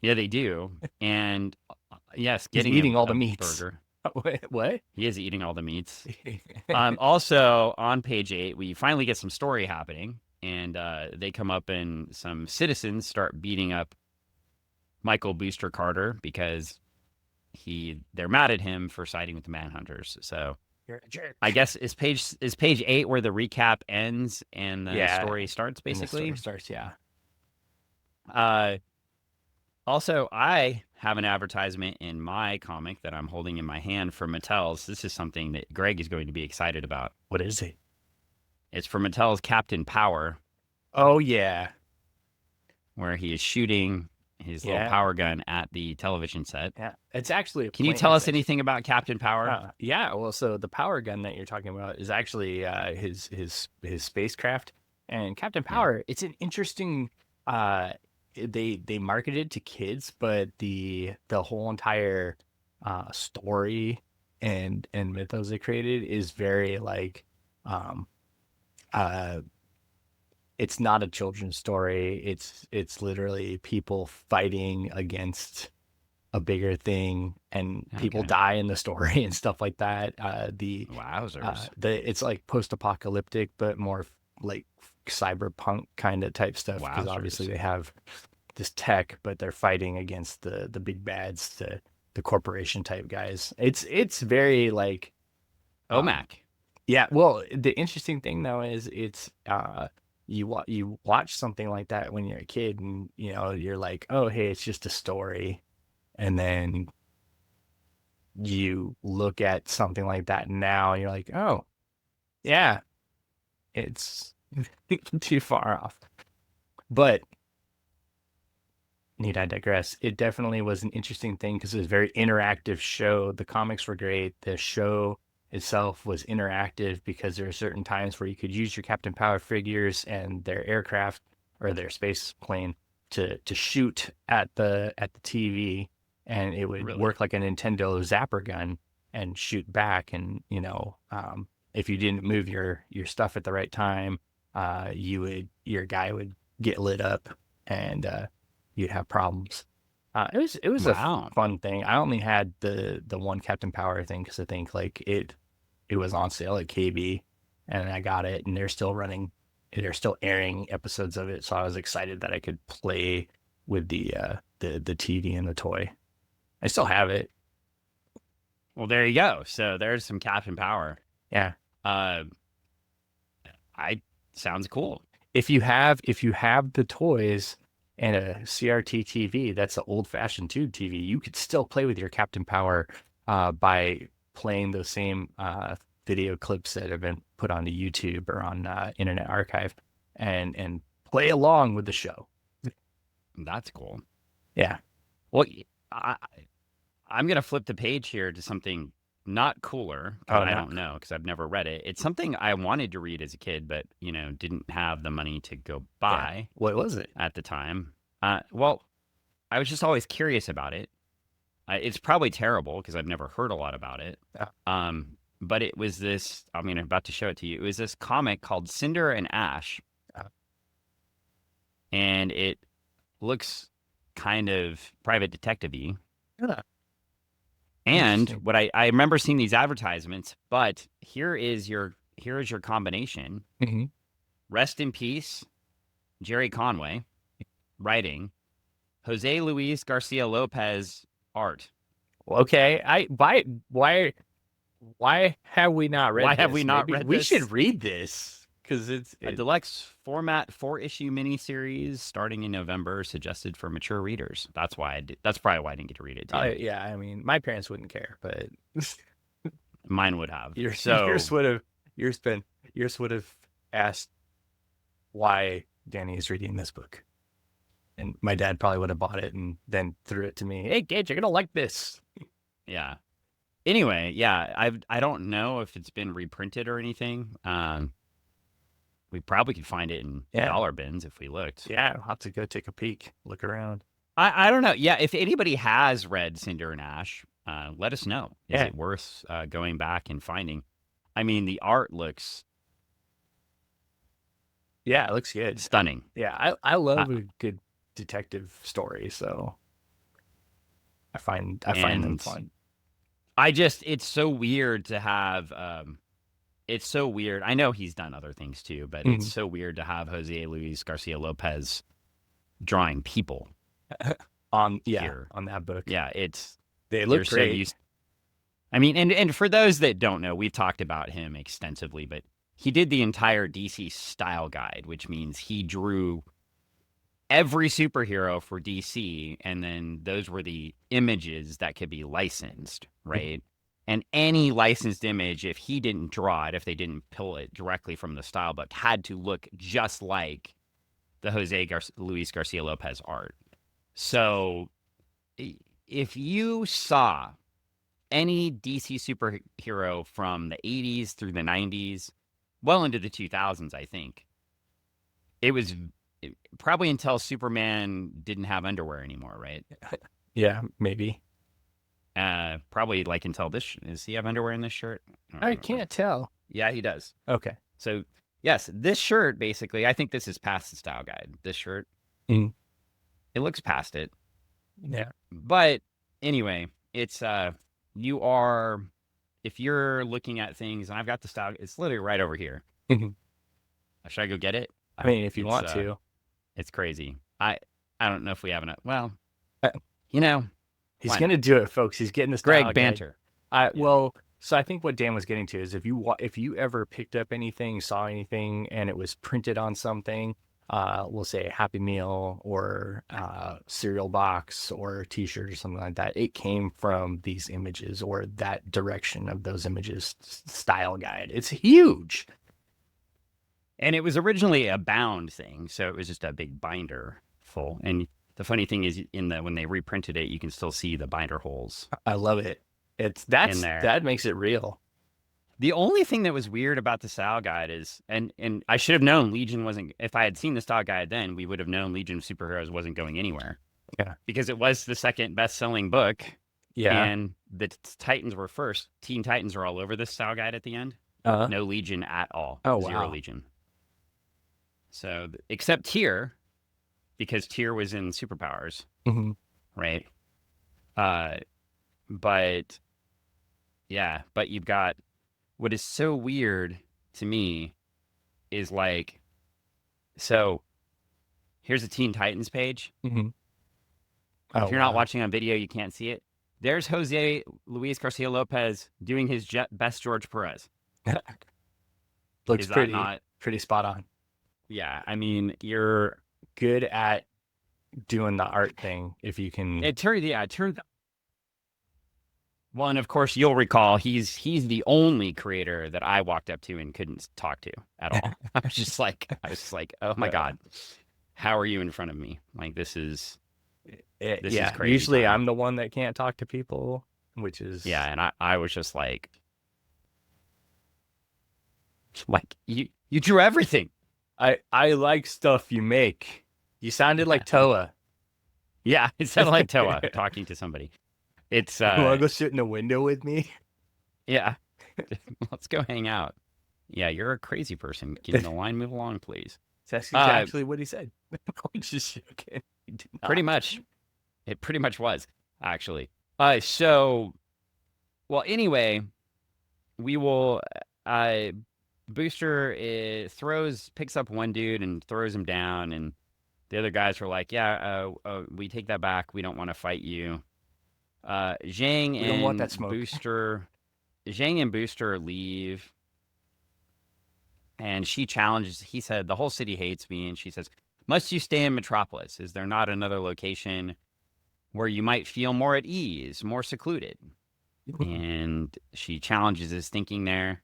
yeah, they do. And yes, He's getting eating all the a meats. burger. What? He is eating all the meats. Also on page 8, we finally get some story happening, and they come up and some citizens start beating up Michael Booster Carter because they're mad at him for siding with the Manhunters. So You're a I jerk. guess is page 8 where the recap ends and the Yeah, story starts and the story basically. starts. Yeah. Uh, Also, I have an advertisement in my comic that I'm holding in my hand for Mattel's. This is something that Greg is going to be excited about. What is it? It's for Mattel's Captain Power, Oh yeah, where he is shooting his little yeah, power gun at the television set. yeah. It's actually a Can you plane. tell us anything about Captain Power? Yeah. Well, so the power gun that you're talking about is actually his spacecraft, and Captain Yeah. Power. It's an interesting. They marketed to kids, but the whole entire story and mythos they created is very like um uh it's not a children's story. It's literally people fighting against a bigger thing, and people Okay. die in the story and stuff like that. Wowzers. The it's like post-apocalyptic, but more like cyberpunk kind of type stuff, because obviously Wowzers. they have this tech, but they're fighting against the big bads, the corporation type guys. It's very like um OMAC. yeah. Well, the interesting thing though is it's you watch something like that when you're a kid, and you're like, oh hey, it's just a story, and then you look at something like that now and you're like, oh yeah, it's too far off. But need I digress? It definitely was an interesting thing because it was a very interactive show. The comics were great. The show itself was interactive because there are certain times where you could use your Captain Power figures and their aircraft or their space plane to shoot at the TV, and it would Really? work like a Nintendo zapper gun and shoot back. And if you didn't move your stuff at the right time, your guy would get lit up, and you'd have problems. It was a Wow. fun thing. I only had the one Captain Power thing because I think like it was on sale at KB, and I got it, and they're still running. They're still airing episodes of it, so I was excited that I could play with the TV and the toy. I still have it. Well, there you go. So there's some Captain Power. Yeah. Uh, I sounds cool. If you have the toys and a CRT TV, that's the old fashioned tube TV, you could still play with your Captain Power by playing those same video clips that have been put onto YouTube or on Internet Archive, and play along with the show. That's cool. Yeah. Well, I, I'm gonna flip the page here to something not cooler because Oh, I not don't know because I've never read it. It's something I wanted to read as a kid, but didn't have the money to go yeah. buy What was it? at the time. Well, I was just always curious about it. It's probably terrible because I've never heard a lot about it. Uh, But it was this. I mean, I'm about to show it to you. It was this comic called Cinder and Ash, uh, and it looks kind of private detective-y. yeah. And Interesting. what I remember seeing these advertisements, but here is your combination. Hmm. Rest in peace, Jerry Conway, writing, Jose Luis Garcia Lopez, art. Okay. I why Why have we not Why read have we this? not Maybe read we this? should read this because A deluxe format 4-issue miniseries starting in November, suggested for mature readers. That's why I did. That's probably why I didn't get to read it too. probably, yeah. I mean, my parents wouldn't care, but Mine would have. yours So yours would have yours would have asked why Danny is reading this book, and my dad probably would have bought it and then threw it to me. Hey, kid, you're gonna like this. yeah. Anyway, yeah, I don't know if it's been reprinted or anything. We probably could find it in Yeah, dollar bins if we looked. yeah. I'll have to go take a peek, look around. I don't know. Yeah, if anybody has read Cinder and Ash, let us know. Is Yeah, it worth going back and finding? I mean, the art looks yeah. It looks good. stunning. Yeah, I Uh, love a good detective story, so I find them and fun. it's so weird to have it's so weird. I know he's done other things too, but it's Mhm. so weird to have Jose Luis Garcia Lopez drawing people On here. on that book. Yeah, it's They you're look so great. used. I mean, and for those that don't know, we've talked about him extensively, but he did the entire DC style guide, which means he drew every superhero for DC, and then those were the images that could be licensed, Mhm. right? And any licensed image, if he didn't draw it, if they didn't pull it directly from the style book, had to look just like the Luis Garcia Lopez art. So if you saw any DC superhero from the 80s through the 90s, well into the 2000s, I think, it was probably until Superman didn't have underwear anymore, right? Yeah, maybe. Probably like until this. Does he have underwear in this shirt? I don't I remember. can't tell. Yeah, he does. Okay. So, yes, this shirt basically, I think this is past the style guide. This shirt, Mm. it looks past it. Yeah. But anyway, it's you are if you're looking at things, and I've got the style, it's literally right over here. Mhm. Should I go get it? I mean, if you It's want to. it's crazy. I don't know if we have enough. Well, Uh, you know, He's why gonna not? do it, folks. He's getting the style Greg guide. Banter. I Yeah. well, so I think what Dan was getting to is if you ever picked up anything, saw anything, and it was printed on something, we'll say a Happy Meal or cereal box or a T-shirt or something like that, it came from these images or that direction of those images style guide. It's huge. And it was originally a bound thing, so it was just a big binder full. And the funny thing is, when they reprinted it, you can still see the binder holes I love it. in there. That makes it real. The only thing that was weird about the style guide is, and I should have known Legion wasn't. If I had seen the style guide then, we would have known Legion of Superheroes wasn't going anywhere Yeah. because it was the second best-selling book, Yeah. and the Titans were first. Teen Titans are all over this style guide at the end. Uh, No Legion at all. oh Zero wow. Legion. So except Tyr, because Tyr was in Superpowers, Mhm. right? Uh, but yeah, but you've got what is so weird to me is like, so here's a Teen Titans page. Mhm. Oh If you're not wow. watching on video, you can't see it. There's Jose Luis Garcia Lopez doing his best George Perez. Looks Is that pretty not? pretty spot on. Yeah, I mean, you're Good at doing the art thing if you can. it turned. Yeah, it turned. Well, and of course you'll recall he's the only creator that I walked up to and couldn't talk to at all. I was just like, oh my Uh, god, how are you in front of me? Like this is yeah, crazy usually time. I'm the one that can't talk to people, which Yeah, is and I was just like you drew everything. I like stuff you make. You sounded like Toa. Yeah, it sounded like Toa talking to somebody. It's You want to go sit in the window with me? yeah, let's go hang out. Yeah, you're a crazy person. Can the line move along, please? That's Uh, exactly what he said. I'm just joking. He did pretty not. much. It pretty much was, actually. So, well, anyway, we will. Uh, Booster picks up one dude and throws him down, and the other guys were like, "Yeah, we take that back. We don't want to fight you." Zhang We don't want and that smoke. Booster, Zhang and Booster leave, and she challenges. He said, "The whole city hates me," and she says, "Must you stay in Metropolis? Is there not another location where you might feel more at ease, more secluded?" And she challenges his thinking there,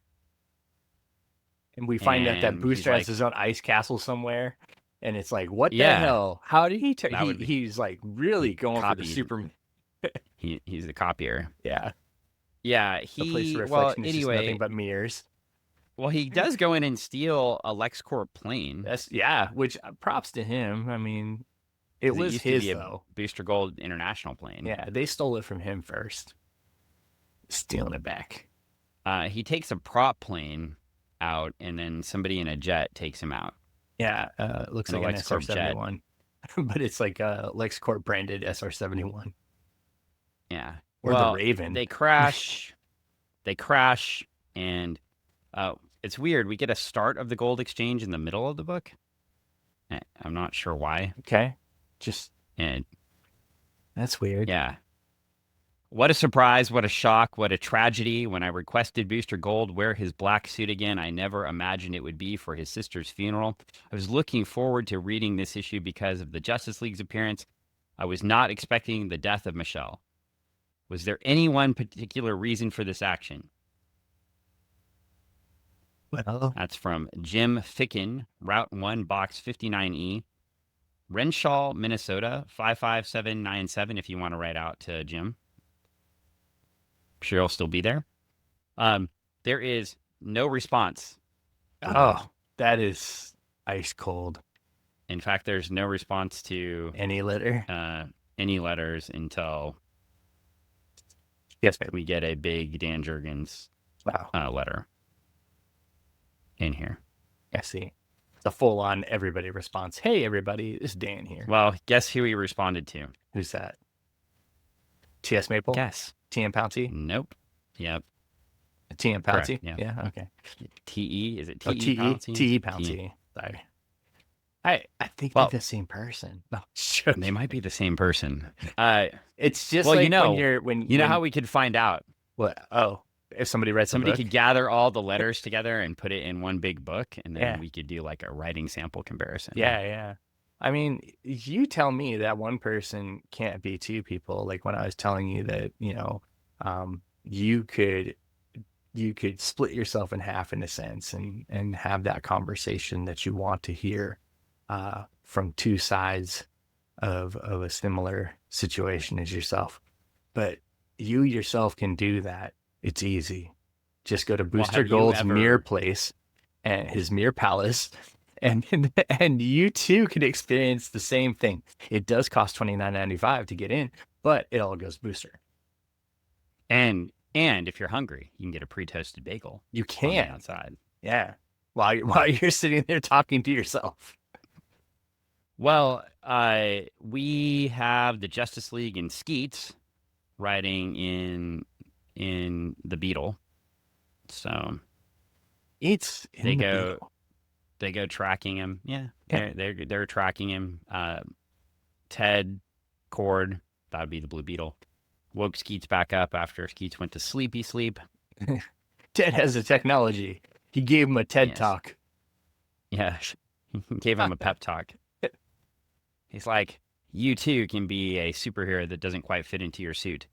And we find out that and he's Booster has like, his own ice castle somewhere. And it's like, what the "Yeah, hell? How did that would be." he's like really He going for the copied. Superman. He's the copier. Yeah. Yeah, The place of well, reflection is just nothing anyway, but mirrors. well, he does go in and steal a LexCorp plane. That's yeah, which props to him. I mean, it Because it was used to his be a though. Booster Gold International plane. Yeah, they stole it from him first. Stealing it back. He takes a prop plane out, and then somebody in a jet takes him out. Yeah, looks In a like an LexCorp jet. SR-71. But it's like a LexCorp branded SR-71. Yeah. Or the Well, Raven. they crash. They crash, and it's weird. We get a start of the gold exchange in the middle of the book. I'm not sure why. Okay. Just And that's weird. yeah. What a surprise, what a shock, what a tragedy. When I requested Booster Gold wear his black suit again, I never imagined it would be for his sister's funeral. I was looking forward to reading this issue because of the Justice League's appearance. I was not expecting the death of Michelle. Was there any one particular reason for this action? Well, That's from Jim Ficken, Route 1, Box 59E, Renshaw, Minnesota, 55797, if you want to write out to Jim. I'm sure he'll still be there. There is no response. oh, that is ice cold. In fact, there's no response to Any letter? any letters until Yes, baby. we get a big Dan Jurgens Wow. letter in here. I see. It's a full on everybody response. Hey, everybody, it's Dan here. Well, guess who he responded to? Who's that? T.S. Maple? Guess. T.M. Pouncey? Nope. Yep. T.M. Correct, Pouncey? yeah. Yeah, okay. T.E. Is it Oh, T.E. Pouncey? T.E. Pouncey. Sorry. I think Well, they're the same person. No, sure. they might be the same person. It's just well, like you know, when you're when you know how we could find out? what? Oh, if somebody writes a Somebody book. could gather all the letters together and put it in one big book, and then Yeah. we could do like a writing sample comparison. Yeah, yeah. I mean, you tell me that one person can't be two people. Like when I was telling you that, you could split yourself in half in a sense and have that conversation that you want to hear from two sides of a similar situation as yourself. But you yourself can do that. It's easy. Just go to Booster have you Gold's ever- mirror place and his mirror palace, and you too can experience the same thing. It does cost $29.95 to get in, but it all goes Booster. And if you're hungry, you can get a pre-toasted bagel You on the can, outside. yeah. While you're sitting there talking to yourself. Well, we have the Justice League and Skeets riding in the Beetle. So It's in they the go Beetle. they go tracking him. Yeah, Yeah. they're tracking him. Ted Cord, that would be the Blue Beetle, woke Skeets back up after Skeets went to sleepy sleep. Ted has the technology. He gave him a TED Yes. talk. Yeah, gave him a pep talk. He's like, you too can be a superhero that doesn't quite fit into your suit,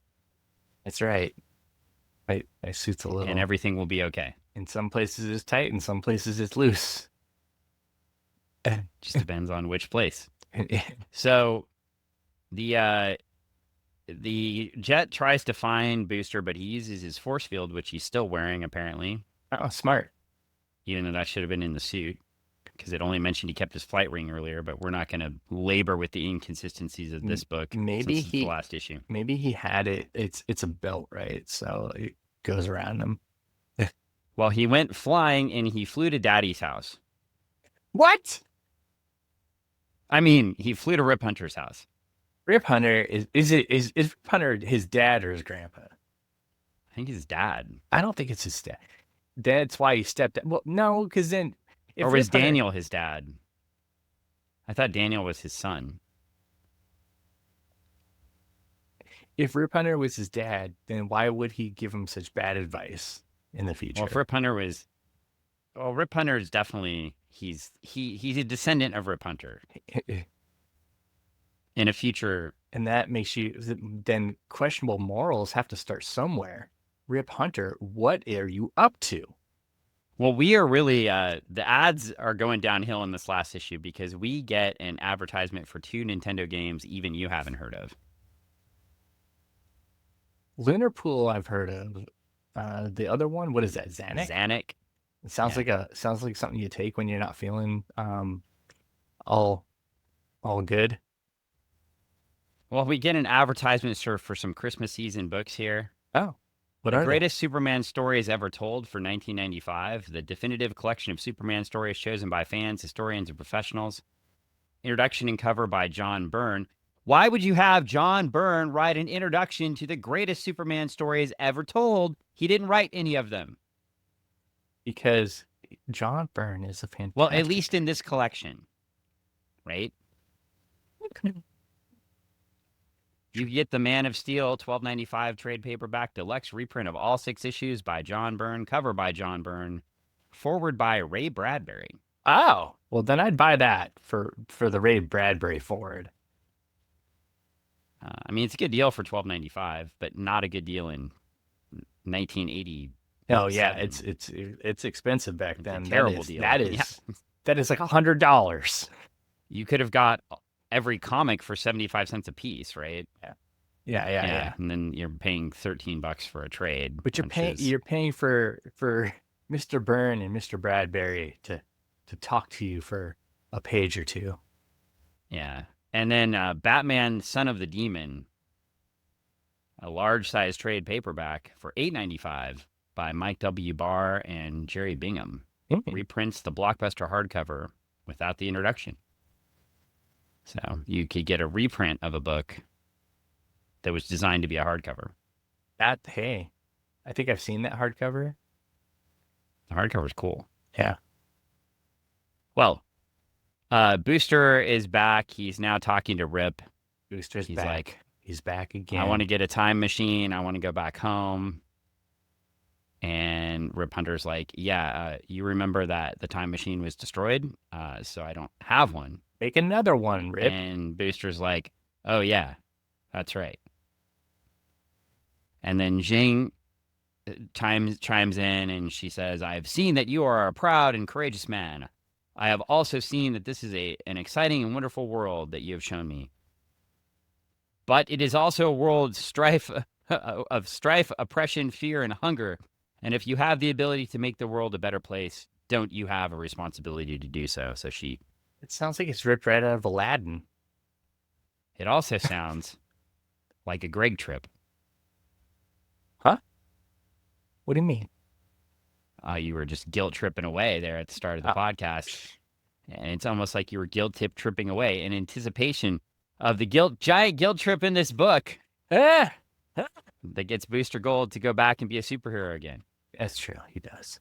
That's right. My suit's a little. and everything will be okay. In some places it's tight, in some places it's loose. Just depends on which place. So the jet tries to find Booster, but he uses his force field, which he's still wearing apparently, Oh, smart. even though that should have been in the suit, because it only mentioned he kept his flight ring earlier. But we're not going to labor with the inconsistencies of this book. Maybe since it's the last issue. Maybe he had it. It's a belt, right? So it goes around him. Well, he went flying and he flew to Daddy's house. What? I mean, he flew to Rip Hunter's house. Rip Hunter is Rip Hunter his dad or his grandpa? I think his dad. I don't think it's his dad. That's why he stepped out. Well, no, because then Or was Daniel his dad? I thought Daniel was his son. if Rip Hunter was his dad, then why would he give him such bad advice in the Well, if future? Rip Hunter was, well, Rip Hunter is definitely he's a descendant of Rip Hunter in a future. And that makes you then questionable morals have to start somewhere. Rip Hunter, what are you up to? Well, we are really the ads are going downhill in this last issue because we get an advertisement for 2 Nintendo games even you haven't heard of. Lunar Pool, I've heard of. The other one, what is that? Xanac? Xanac. It sounds Yeah. like something you take when you're not feeling all all good. Well, we get an advertisement sir for some Christmas season books here. Oh, what The are they? greatest Superman stories ever told for 1995. The definitive collection of Superman stories chosen by fans, historians, and professionals. Introduction and cover by John Byrne. Why would you have John Byrne write an introduction to the greatest Superman stories ever told? He didn't write any of them. Because John Byrne is a Well, at fantastic. least in this collection, right? You get the Man of Steel 12.95 trade paperback deluxe reprint of all 6 issues by John Byrne, cover by John Byrne, forward by Ray Bradbury. Oh, well then I'd buy that for the Ray Bradbury forward. I mean, it's a good deal for 12.95, but not a good deal in 1980. Oh yeah, 7. it's expensive back It's a then. terrible deal. Yeah. That is like $100. You could have got every comic for 75 cents a piece, right? Yeah. And then you're paying $13 for a trade. But you're paying for Mr. Byrne and Mr. Bradbury to talk to you for a page or two. Yeah. And then Batman Son of the Demon, a large size trade paperback for $8.95 by Mike W. Barr and Jerry Bingham. Reprints the blockbuster hardcover without the introduction. So you could get a reprint of a book that was designed to be a hardcover. Hey, I think I've seen that hardcover. The hardcover's cool. Yeah. Well, Booster is back. He's now talking to Rip. Booster's He's back. like, He's back again. I want to get a time machine. I want to go back home. And Rip Hunter's like, yeah, you remember that the time machine was destroyed, so I don't have one. Make another one, Rip. And Booster's like, oh, yeah, that's right. And then Jing chimes in and she says, I have seen that you are a proud and courageous man. I have also seen that this is an exciting and wonderful world that you have shown me. But it is also a world of strife, oppression, fear, and hunger. And if you have the ability to make the world a better place, don't you have a responsibility to do so? So It sounds like it's ripped right out of Aladdin. It also sounds like a Greg trip. Huh? What do you mean? You were just guilt tripping away there at the start of the podcast. And it's almost like you were guilt tripping away in anticipation of the giant guilt trip in this book that gets Booster Gold to go back and be a superhero again. That's true. He does.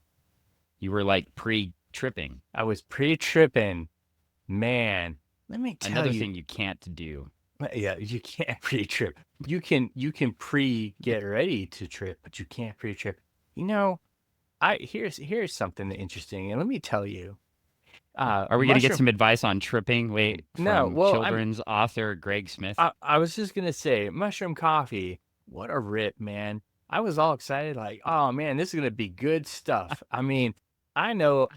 You were like pre-tripping. I was pre-tripping. Man, let me tell Another you. thing you can't do. Yeah, you can't pre-trip. You can get ready to trip, but you can't pre-trip. You know, here's something interesting, and let me tell you. Are we going to get some advice on tripping? Wait, from children's author Greg Smith. I was just gonna say, mushroom coffee. What a rip, man! I was all excited, like, oh man, this is gonna be good stuff. I mean, I know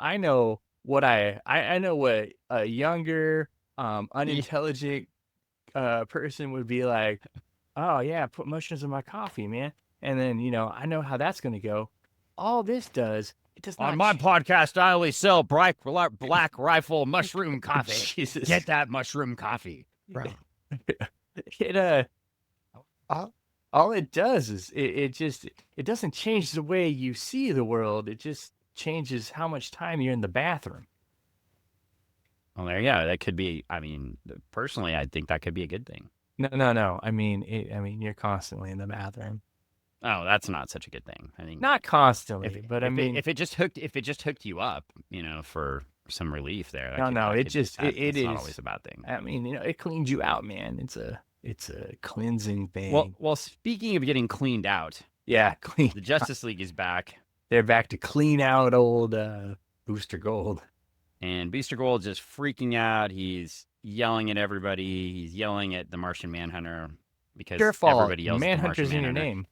what I know what a younger, unintelligent person would be like. Oh yeah, put mushrooms in my coffee, man. And then I know how that's gonna go. All this does, it does not. On my podcast, I only sell black rifle mushroom coffee. Jesus. Get that mushroom coffee, bro. It all it does is it doesn't change the way you see the world. It just changes how much time you're in the bathroom. Well, there you go. That could be. I mean, personally, I think that could be a good thing. No. I mean, you're constantly in the bathroom. Oh, that's not such a good thing. I think not constantly, but if it just hooked you up, for some relief there. It's not not always a bad thing. I mean, it cleans you out, man. It's a cleansing Well, thing. well, speaking of getting cleaned out, Yeah, clean. the Justice League is back, They're back to clean out old Booster Gold. and Booster Gold just freaking out. He's yelling at everybody. He's yelling at the Martian Manhunter Your because fault. everybody yells at the Martian Manhunter's in your Manhunter. name.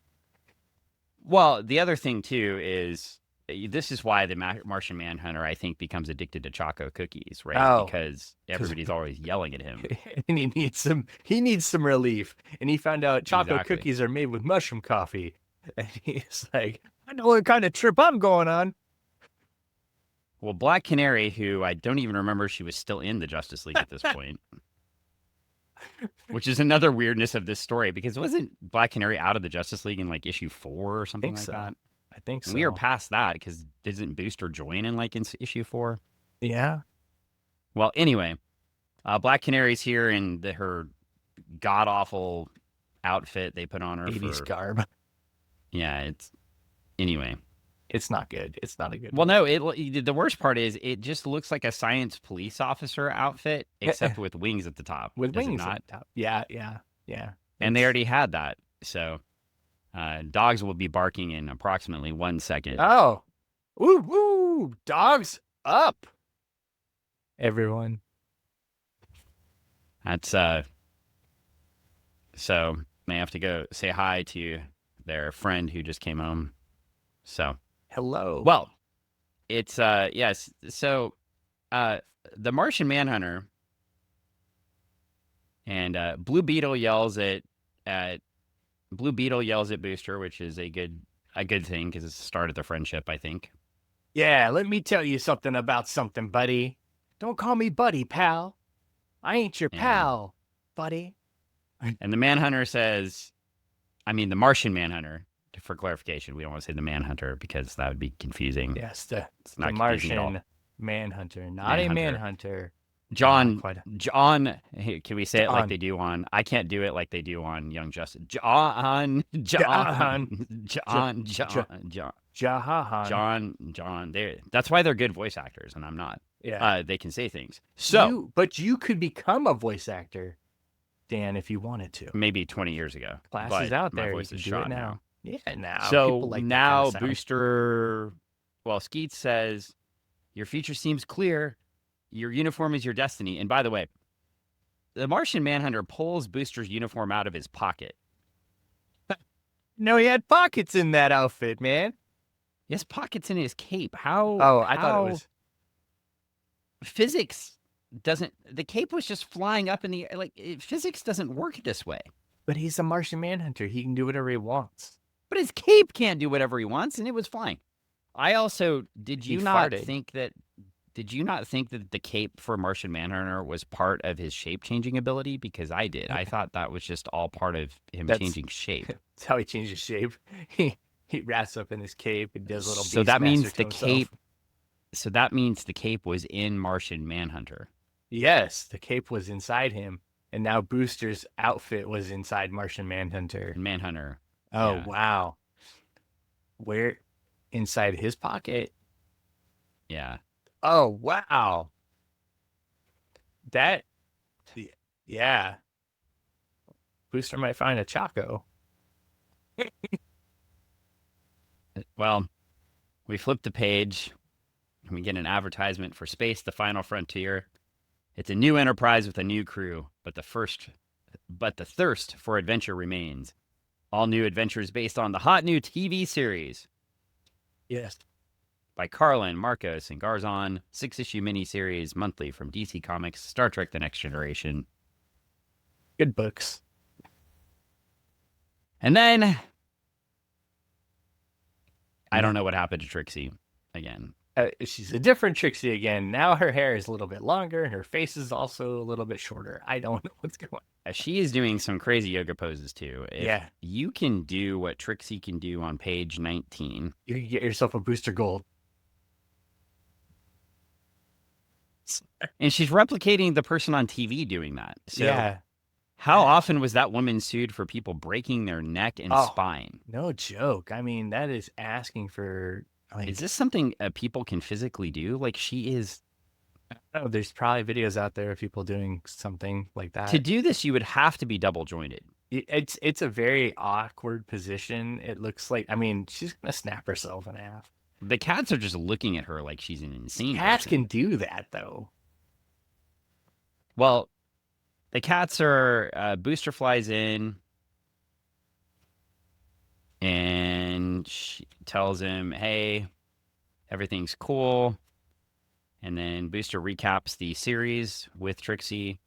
Well, the other thing too is this is why the Martian Manhunter, I think, becomes addicted to Choco cookies, right? Oh, Because everybody's always yelling at him. and he needs some relief. And he found out chocolate Exactly. cookies are made with mushroom coffee. And he's like, I know what kind of trip I'm going on. Well, Black Canary, who I don't even remember she was still in the Justice League at this point, which is another weirdness of this story because wasn't Black Canary out of the Justice League in like issue 4 or I something think like so. that? I think so. We are past that because didn't Booster join in like in issue 4? Yeah. Well, anyway, Black Canary's here in her god awful outfit they put on her 80s for garb. yeah. It's anyway. It's not good. It's not a good Well, one. no, the worst part is it just looks like a science police officer outfit, except with wings at the top. With Does wings it at not? the top. Yeah, yeah, yeah. And they already had that. So dogs will be barking in approximately 1 second. Oh. Woo woo. Dogs up. Everyone. That's so they have to go say hi to their friend who just came home. So Hello. well, it's yes. So the Martian Manhunter and Blue Beetle yells at Booster, which is a good thing because it's the start of the friendship, I think. Yeah, let me tell you something about something, buddy. Don't call me buddy, pal. I ain't your And, pal, buddy. And the Manhunter says, I mean the Martian Manhunter. For clarification, we don't want to say the Manhunter because that would be confusing. Yes, It's not the confusing at all. Martian Manhunter, not a Manhunter. John, quite hey, can we say it like they do on? I can't do it like they do on Young Justice. John. Jahan. That's why they're good voice actors, and I'm not. Yeah. They can say things. So, but you could become a voice actor, Dan, if you wanted to. Maybe 20 years ago. Classes out there. My voice you is can do shot it now. Yeah, now. So like now kind of Booster, well, Skeet says, your future seems clear. Your uniform is your destiny. And by the way, the Martian Manhunter pulls Booster's uniform out of his pocket. No, he had pockets in that outfit, man. He has pockets in his cape. How? Oh, I thought it was physics. Doesn't the cape was just flying up in the air? Like physics doesn't work this way. But he's a Martian Manhunter. He can do whatever he wants. But his cape can't do whatever he wants, and it was flying. I also did you not think that the cape for Martian Manhunter was part of his shape changing ability? Because I did. I thought that was just all part of him changing shape. That's how he changes shape. He wraps up in his cape and does little. So that means the cape. So that means the cape was in Martian Manhunter. Yes, the cape was inside him, and now Booster's outfit was inside Martian Manhunter. Manhunter. Oh, yeah. wow. Where? Inside his pocket? Yeah. Oh, wow. That, yeah. Booster might find a Choco. Well, we flip the page and we get an advertisement for Space, the Final Frontier. It's a new enterprise with a new crew, but the thirst for adventure remains. All new adventures based on the hot new TV series. Yes. By Carlin, Marcos, and Garzon. 6-issue miniseries monthly from DC Comics, Star Trek The Next Generation. Good books. And then I don't know what happened to Trixie again. She's a different Trixie again. Now her hair is a little bit longer and her face is also a little bit shorter. I don't know what's going on. She is doing some crazy yoga poses too. If you can do what Trixie can do on page 19, you can get yourself a Booster Gold. And she's replicating the person on TV doing that. So yeah. How often was that woman sued for people breaking their neck and spine? No joke. I mean, that is asking for. Is this something people can physically do? Like she is Oh, there's probably videos out there of people doing something like To that. do this, you would have to be double jointed. It's a very awkward position. It looks like, I mean, she's gonna snap herself in half. The cats are just looking at her like she's an insane Cats person. can do that though. Well, the cats are, Booster flies in and she tells him, hey, everything's cool. And then Booster recaps the series with Trixie.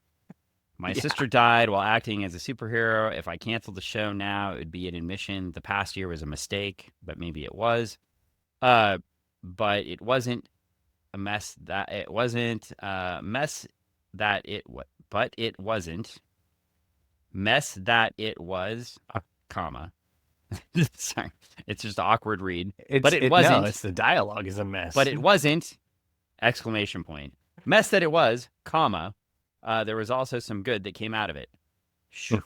My Yeah. sister died while acting as a superhero. If I canceled the show now, it would be an admission. The past year was a mistake, but maybe it was. Uh, but it wasn't a mess that it wasn't mess that it what but it wasn't mess that it was, comma. Sorry, it's just an awkward read. But it No, wasn't. it's the dialogue is a But mess. it wasn't! Exclamation point. Mess that it was, comma. There was also some good that came out of it. Shoo.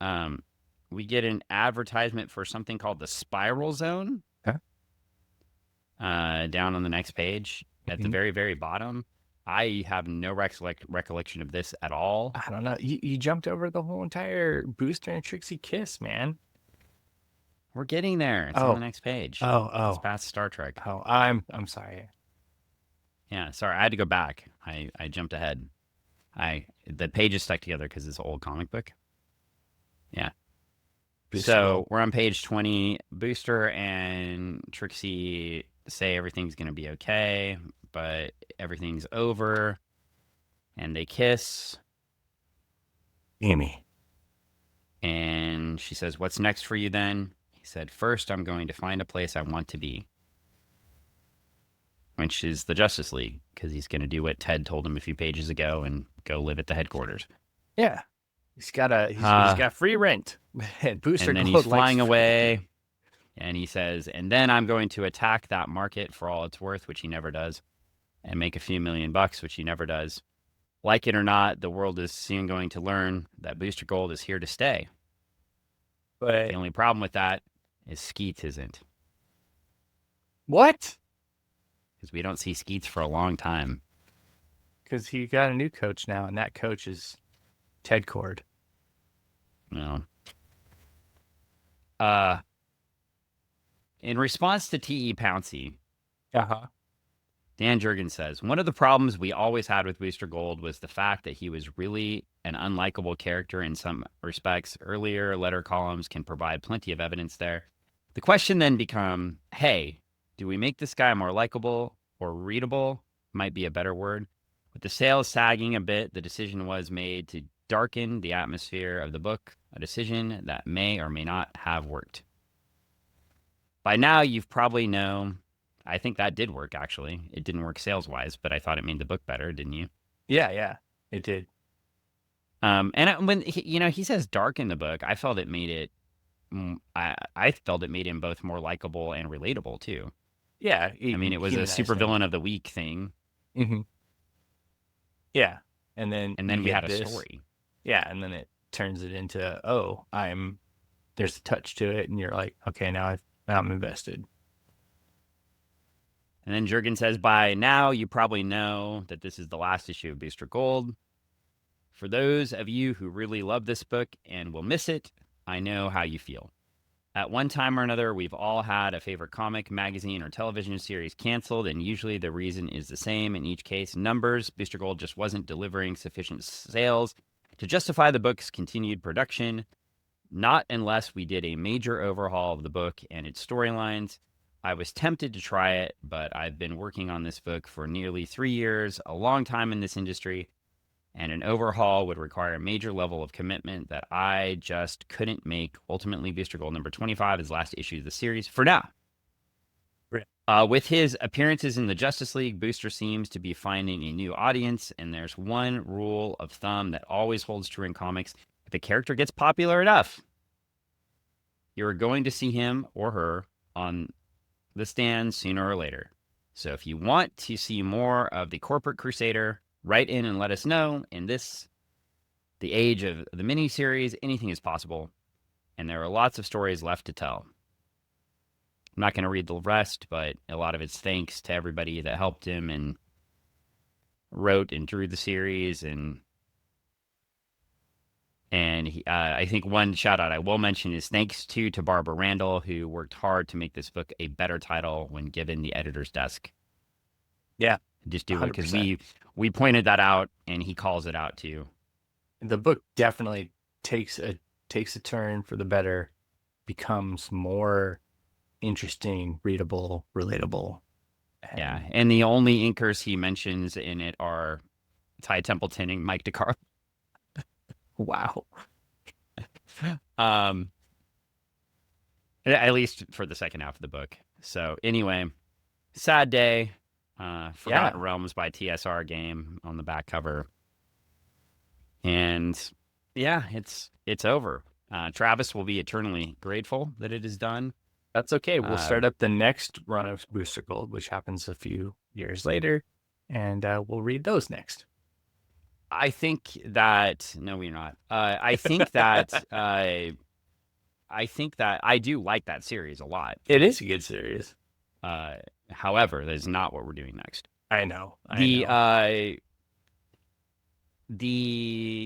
Um, we get an advertisement for something called the Spiral Zone. Huh? Down on the next page at the Mhm. very, very bottom. I have no recollection of this at all. I don't know. You jumped over the whole entire Booster and Trixie kiss, man. We're getting there. It's on the Oh, next page. oh, It's oh, past Star Trek. oh. I'm sorry. Yeah, sorry, I had to go back. I jumped ahead. The pages stuck together because it's an old comic book. Yeah. Booster So Gold. we're on page 20. Booster and Trixie say everything's gonna be okay, but everything's over, and they kiss. Amy. And she says, "What's next for you then?" He said, "First, I'm going to find a place I want to be," which is the Justice League, because he's going to do what Ted told him a few pages ago and go live at the headquarters. Yeah. He's Uh, got free rent. And Booster and then he's Gold likes flying free rent. away, and he says, "And then I'm going to attack that market for all it's worth," which he never does, and make a few $1,000,000, which he never does. Like it or not, the world is soon going to learn that Booster Gold is here to stay. The But only problem with that is Skeets isn't, what? because we don't see Skeets for a long time. Because he got a new coach now, and that coach is Ted Cord. You know. Uh, in response to T.E. Pouncey, Uh-huh. Dan Jurgens says, one of the problems we always had with Booster Gold was the fact that he was really an unlikable character in some respects. Earlier letter columns can provide plenty of evidence there. The question then become, hey, do we make this guy more likable or readable? Might be a better word. With the sales sagging a bit, the decision was made to darken the atmosphere of the book, a decision that may or may not have worked. By now, you've probably known. I think that did work, actually. It didn't work sales wise, but I thought it made the book better, didn't you? Yeah, it did. When he says dark in the book, I felt it made it. I felt it made him both more likable and relatable too. Yeah, I mean, it was a humanized him. supervillain of the week thing, Mm-hmm. Yeah, and then and you then we get had a this. story. Yeah, and then it turns it into, oh, there's a touch to it, and you're like, okay, now I'm invested. And then Jurgen says, by now, you probably know that this is the last issue of Booster Gold. For those of you who really love this book and will miss it, I know how you feel. At one time or another, we've all had a favorite comic, magazine, or television series canceled, and usually the reason is the same in each case. Numbers. Booster Gold just wasn't delivering sufficient sales to justify the book's continued production. Not unless we did a major overhaul of the book and its storylines. I was tempted to try it, but I've been working on this book for nearly 3 years, a long time in this industry, and an overhaul would require a major level of commitment that I just couldn't make. Ultimately, Booster Gold number 25 is the last issue of the series for now. Right. With his appearances in the Justice League, Booster seems to be finding a new audience, and there's one rule of thumb that always holds true in comics. If a character gets popular enough, you're going to see him or her on the stand sooner or later. So if you want to see more of the corporate crusader, write in and let us know. In this, the age of the miniseries, anything is possible, and there are lots of stories left to tell. I'm not going to read the rest, but a lot of it's thanks to everybody that helped him and wrote and drew the series, and I think one shout out I will mention is thanks to Barbara Randall, who worked hard to make this book a better title when given the editor's desk. Yeah, Just do it because 100%. we pointed that out, and he calls it out too. The book definitely takes a turn for the better, becomes more interesting, readable, relatable. Yeah, And and the only inkers he mentions in it are Ty Templeton and Mike DeCarlo. wow. Um, at least for the second half of the book. So anyway, sad day. Forgotten Yeah, Realms by TSR game on the back cover, and yeah, it's over. Travis will be eternally grateful that it is done. that's okay. We'll Uh, start up the next run of Booster Gold, which happens a few years later, and we'll read those next. I think that no, we're not. I think that I do like that series a lot. It is a good series. Uh, However, that is not what we're doing next. I know. I The know.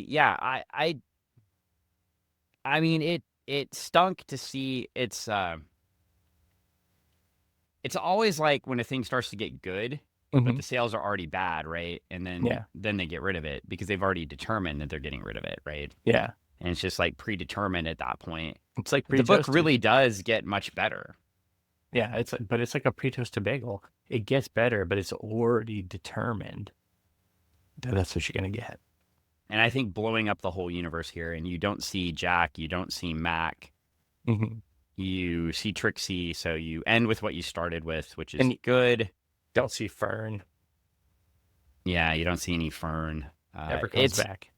yeah, I mean it stunk to see it's always like when a thing starts to get good, but Hmm. the sales are already bad, right? And Yeah. then they get rid of it because they've already determined that they're getting rid of it, right? Yeah. And it's just like predetermined at that point. It's like The book pre-toasted. really does get much better. Yeah, but it's like a pre-toasted bagel. It gets better, but it's already determined that that's what you're gonna get. And I think blowing up the whole universe here, and you don't see Jack, you don't see Mac, Hmm. you see Trixie, so you end with what you started with, which is And you good. don't see Fern. Yeah, you don't see any Fern. Never comes back.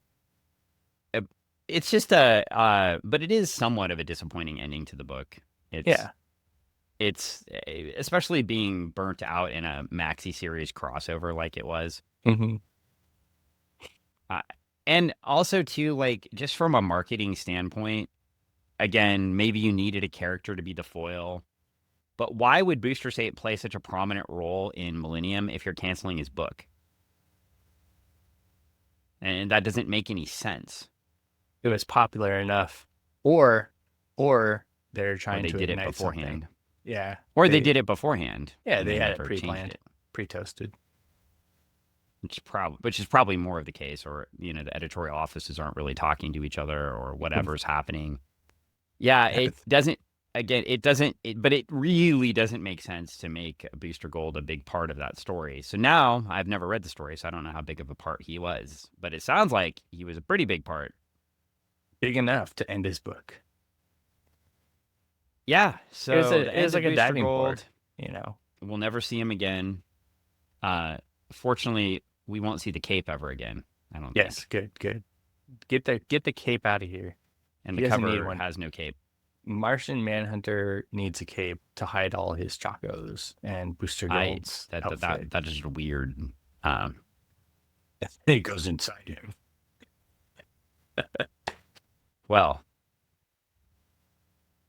A- it's just but it is somewhat of a disappointing ending to the book. It's Yeah. especially being burnt out in a maxi series crossover like it was. Hmm. Uh, and also too, like just from a marketing standpoint, again, maybe you needed a character to be the foil. But why would Booster State play such a prominent role in Millennium if you're canceling his book? And that doesn't make any sense. It was popular enough, or or they're Or trying they to did it ignite something. beforehand. Yeah. Or they did it beforehand Yeah, and they they had it never changed pre-planned, it. pre-toasted. Which is probably more of the case, or the editorial offices aren't really talking to each other, or whatever's happening. Yeah, it doesn't. Again, it doesn't. But it really doesn't make sense to make Booster Gold a big part of that story. So now I've never read the story, so I don't know how big of a part he was. But it sounds like he was a pretty big part. Big enough to end his book. Yeah. So the It was end like of a Booster diving board, Gold. you know. We'll never see him again. Uh, Fortunately, we won't see the cape ever again. I don't Yes, think. good. Get the cape out of here. And He the doesn't need cover one. has no cape. Martian Manhunter needs a cape to hide all his chacos, and Booster I Gold's outfit. that is weird. Um, It goes inside him. well,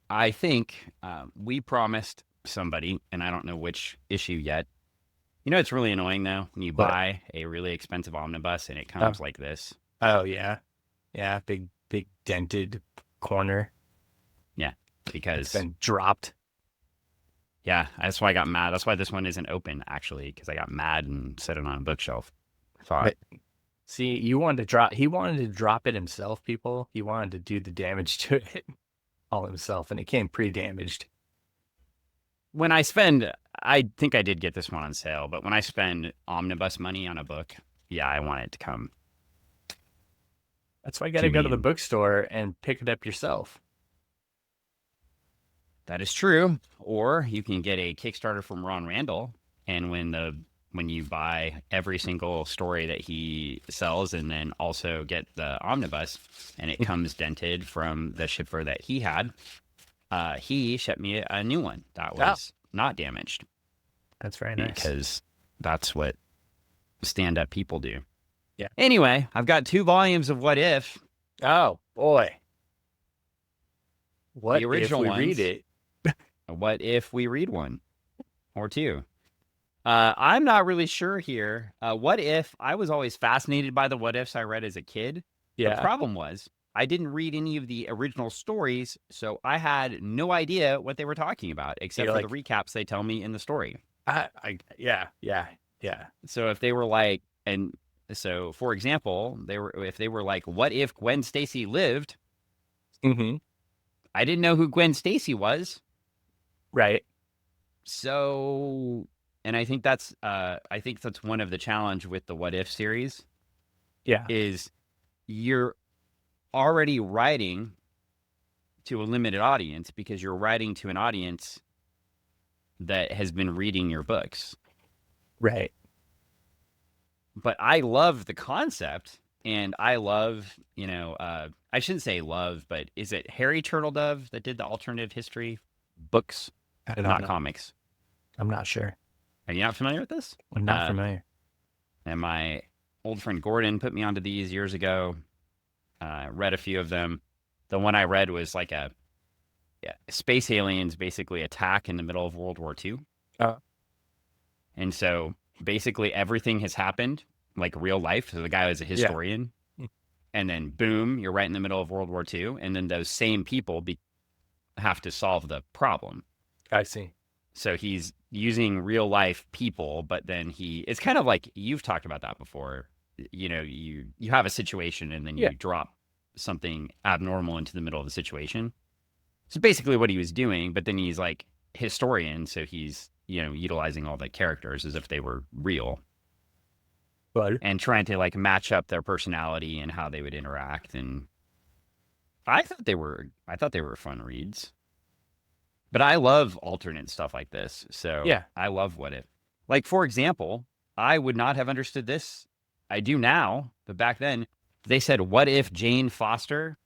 I think we promised somebody, and I don't know which issue yet. It's really annoying though when you But buy a really expensive omnibus and it oh, comes like this. oh yeah, yeah, big dented corner. Yeah, It's because been dropped. yeah, that's why I got mad. That's why this one isn't open actually, because I got mad and set it on a bookshelf. I thought, But see, you wanted to drop. He wanted to drop it himself. People. He wanted to do the damage to it all himself, and it came pre-damaged. when I spend, I think I did get this one on sale, but when I spend omnibus money on a book, yeah, I want it to come That's why you got to to go me. to the And bookstore and pick it up yourself. that is true. Or you can get a Kickstarter from Ron Randall, and when you buy every single story that he sells, and then also get the omnibus, and it comes dented from the shipper that he had, he shipped me a new one that Oh, was not damaged that's very nice. because that's what stand-up people do. Yeah. Anyway, I've got 2 volumes of What If, Oh boy, the what if original we read ones. it? What if we read one or two? I'm not really sure here. What if I was always fascinated by the what ifs I read as a kid? The Yeah. problem was I didn't read any of the original stories, so I had no idea what they were talking about, except You're for the like, recaps they tell me in the story. yeah, yeah, yeah. So if they were like, and so for example, they were if they were like, what if Gwen Stacy lived? Hmm. I didn't know who Gwen Stacy was. Right. So, and I think that's one of the challenge with the What If series Yeah. is you're already writing to a limited audience because you're writing to an audience that has been reading your books. Right. But I love the concept and I love, I shouldn't say love, but is it Harry Turtledove that did the alternative history books, I don't not know. comics? I'm not sure. Are you not familiar with this? I'm not familiar. And my old friend Gordon put me onto these years ago. Read a few of them. The one I read was like a yeah, space aliens basically attack in the middle of World War II. Uh, And so basically everything has happened like real life. So the guy was a yeah. historian. And then boom, you're right in the middle of World War II. And then those same people have to solve the problem. I see. So he's using real life people, but then it's kind of like you've talked about that before. You have a situation and then Yeah. you drop something abnormal into the middle of the situation. So basically what he was doing, but then he's like historian, so he's, utilizing all the characters as if they were real But and trying to like match up their personality and how they would interact. And I thought they were fun reads. But I love alternate stuff like this. So yeah. I love what if. Like, for example, I would not have understood this. I do now, but back then they said, what if Jane Foster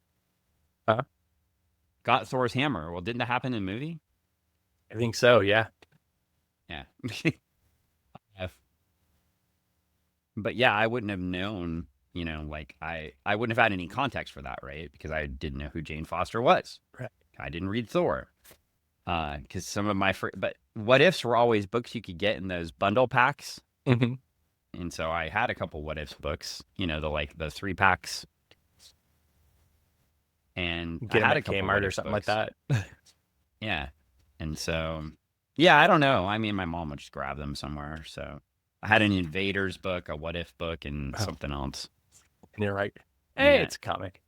Uh, got Thor's hammer? Well, didn't that happen in the movie? I think so. Yeah. Yeah. But yeah, I wouldn't have known, like I wouldn't have had any context for that, right? Because I didn't know who Jane Foster was. Right. I didn't read Thor. Because some of but what ifs were always books you could get in those bundle packs. Hmm. And so I had a couple what ifs books, the 3 packs. And I Get them had a at couple what Kmart or ifs something like books. that. Yeah. And so, yeah, I don't know. I mean, my mom would just grab them somewhere. So I had an Invaders book, a what if book, and Oh, something else. and you're right. Hey, Yeah. it's a comic.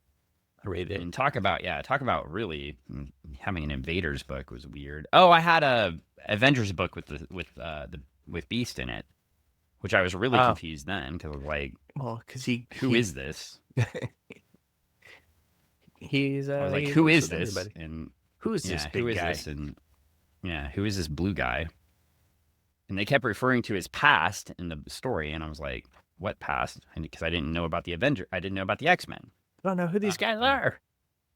I read it. And talk about really having an Invaders book was weird. Oh, I had a Avengers book with Beast in it, which I was really Oh, confused then because I was like, well, because he who he is this? I was like, he who works is with this? everybody. And Who's this yeah, who big is guy? this? And yeah, who is this blue guy? And they kept referring to his past in the story, and I was like, what past? And because I didn't know about the Avenger, I didn't know about the X-Men. I don't know who these guys are.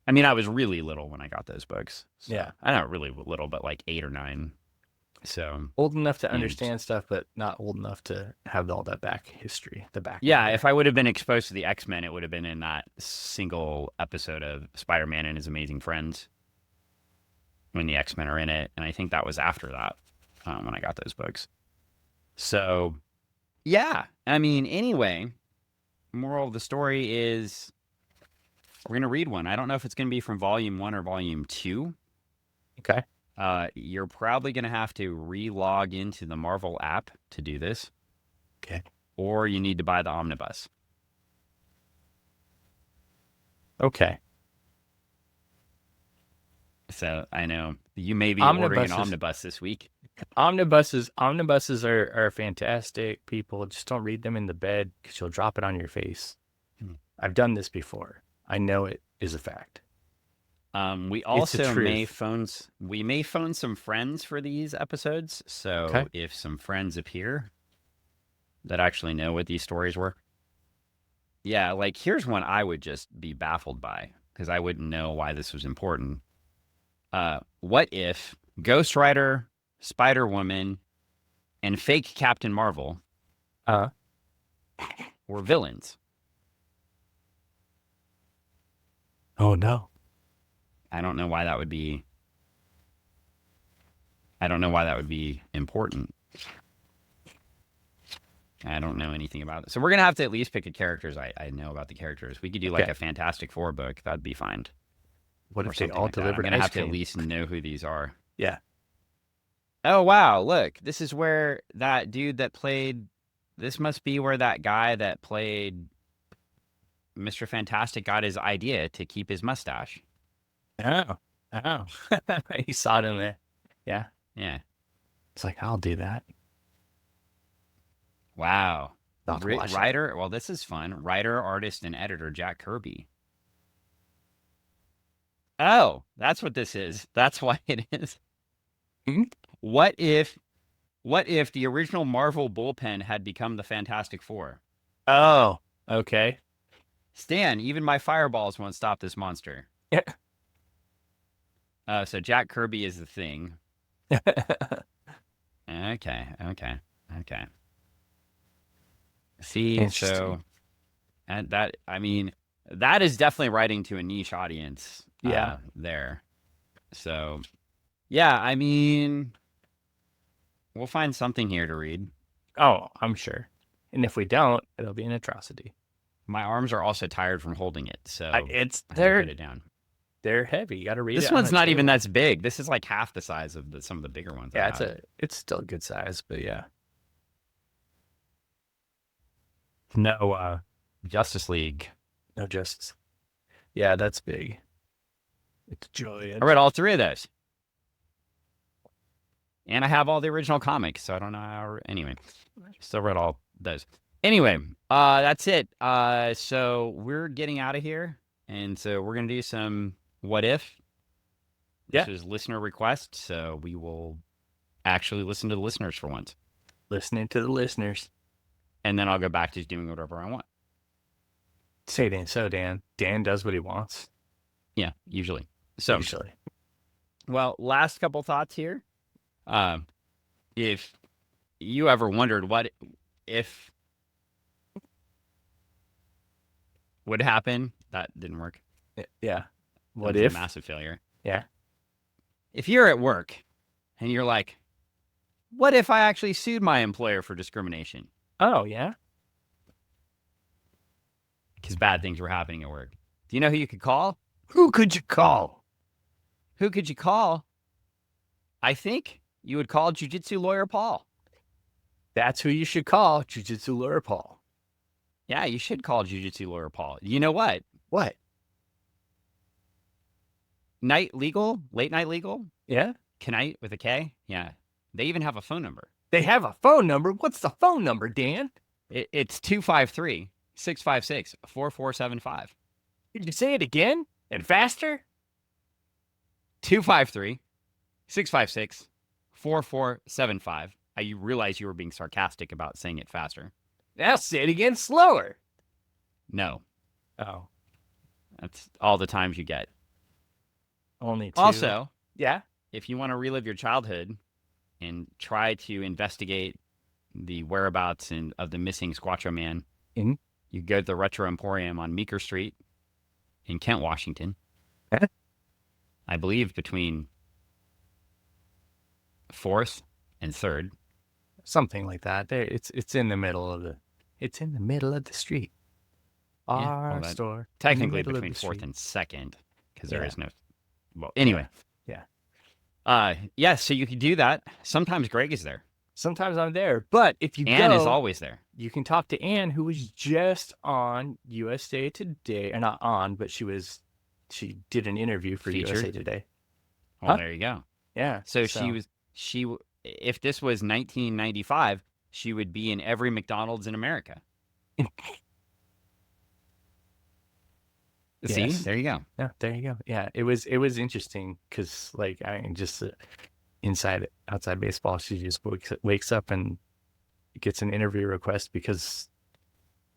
I mean, I was really little when I got those books. So Yeah. I not really little, but like 8 or 9. So Old enough to and understand stuff, but not old enough to have all that back history, the yeah, background if there. I would have been exposed to the X-Men, it would have been in that single episode of Spider-Man and His Amazing Friends when the X-Men are in it, and I think that was after that when I got those books. So yeah, I mean, anyway, moral of the story is we're gonna read one. I don't know if it's gonna be from volume 1 or volume 2. Okay. You're probably gonna have to re-log into the Marvel app to do this, Okay. or you need to buy the omnibus. Okay. So I know you may be ordering an Omnibuses. omnibus this week. Omnibuses are fantastic. People just don't read them in the bed because you'll drop it on your face. Hmm. I've done this before. I know it is a fact. We It's the also truth. may phone some friends for these episodes. Okay. So if some friends appear that actually know what these stories were, yeah, like here's one I would just be baffled by because I wouldn't know why this was important. What if Ghost Rider, Spider Woman, and fake Captain Marvel Uh. were villains? Oh no. I don't know why that would be. I don't know why that would be important. I don't know anything about it. So we're gonna have to at least pick a characters I know about the characters. We could do like Okay. a Fantastic Four book. That'd be fine. What Or if they something all like that. I'm delivered gonna ice have to at cream? least know who these are. Yeah. Oh wow, look, this is where that dude that played this must be where that guy that played Mr. Fantastic got his idea to keep his mustache. Oh. Oh. He saw it in there. Yeah. Yeah. It's like, I'll do that. Wow. Not watch that. Writer, well, this is fun. Writer, artist, and editor Jack Kirby. Oh, that's what this is. That's why it is. Hmm? What if the original Marvel bullpen had become the Fantastic Four? Oh. Okay. Stan, even my fireballs won't stop this monster. Yeah. So Jack Kirby is the thing. Okay, okay, okay. See, so Interesting. and that I mean that is definitely writing to a niche audience Yeah. there. So yeah, I mean we'll find something here to read. Oh, I'm sure. And if we don't, it'll be an atrocity. My arms are also tired from holding it, so It's I had to put it down. they're heavy. You got to read This it on one's a not even table. that big. This is like half the size of some of the bigger ones I Yeah, have. it's still a good size, but yeah. No, Justice League. no justice. Yeah, that's big. It's I giant. read all three of those. And I have all the original comics, so I don't know how. Anyway, still read all those. Anyway, that's it. So we're getting out of here, and so we're gonna do some what if. Yeah, This is listener request, so we will actually listen to the listeners for once, listening to the listeners. and then I'll go back to doing whatever I want. Say Dan, so Dan. Dan does what he wants. Yeah, usually. So, Usually. well, last couple thoughts here. If you ever wondered what if would happen, that didn't work. Yeah. That What was a if? massive failure. Yeah. If you're at work and you're like, what if I actually sued my employer for discrimination? Oh, yeah. Because bad things were happening at work. Do you know who you could call? Who could you call? Who could you call? I think you would call Jiu-Jitsu lawyer Paul. That's who you should call, Jiu-Jitsu lawyer Paul. Yeah, you should call Jiu-Jitsu lawyer Paul. You know what? What? Night Legal, Late Night Legal, Yeah. Knight with a K. Yeah, they even have a phone number. They have a phone number. What's the phone number, Dan? It's 253-656-4475. Did you say it again and faster? 253-656-4475. I realize you were being sarcastic about saying it faster. Now say it again slower. No, Oh, that's all the times you get. only two. Also, Yeah. if you want to relive your childhood and try to investigate the whereabouts of the missing Squatcho Man, Mhm. you go to the Retro Emporium on Meeker Street in Kent, Washington. Okay. I believe between 4th and 3rd. Something like that. There, it's in the middle of the. It's in the middle of the street. Yeah, Our well, that- store. in the Technically middle of between the 4th street. and 2nd, because there Yeah. is no. Well, anyway. Yeah. Yeah, so you could do that. Sometimes Greg is there. Sometimes I'm there, but if you Anne go, is always there. you can talk to Anne, who was just on USA Today, or not on, but she did an interview for Featured? USA Today. Well, Huh? there you go. Yeah. So if this was 1995, she would be in every McDonald's in America. See, Yes. there you go. Yeah, there you go. Yeah, it was interesting because like I mean, just outside baseball, she just wakes up and gets an interview request because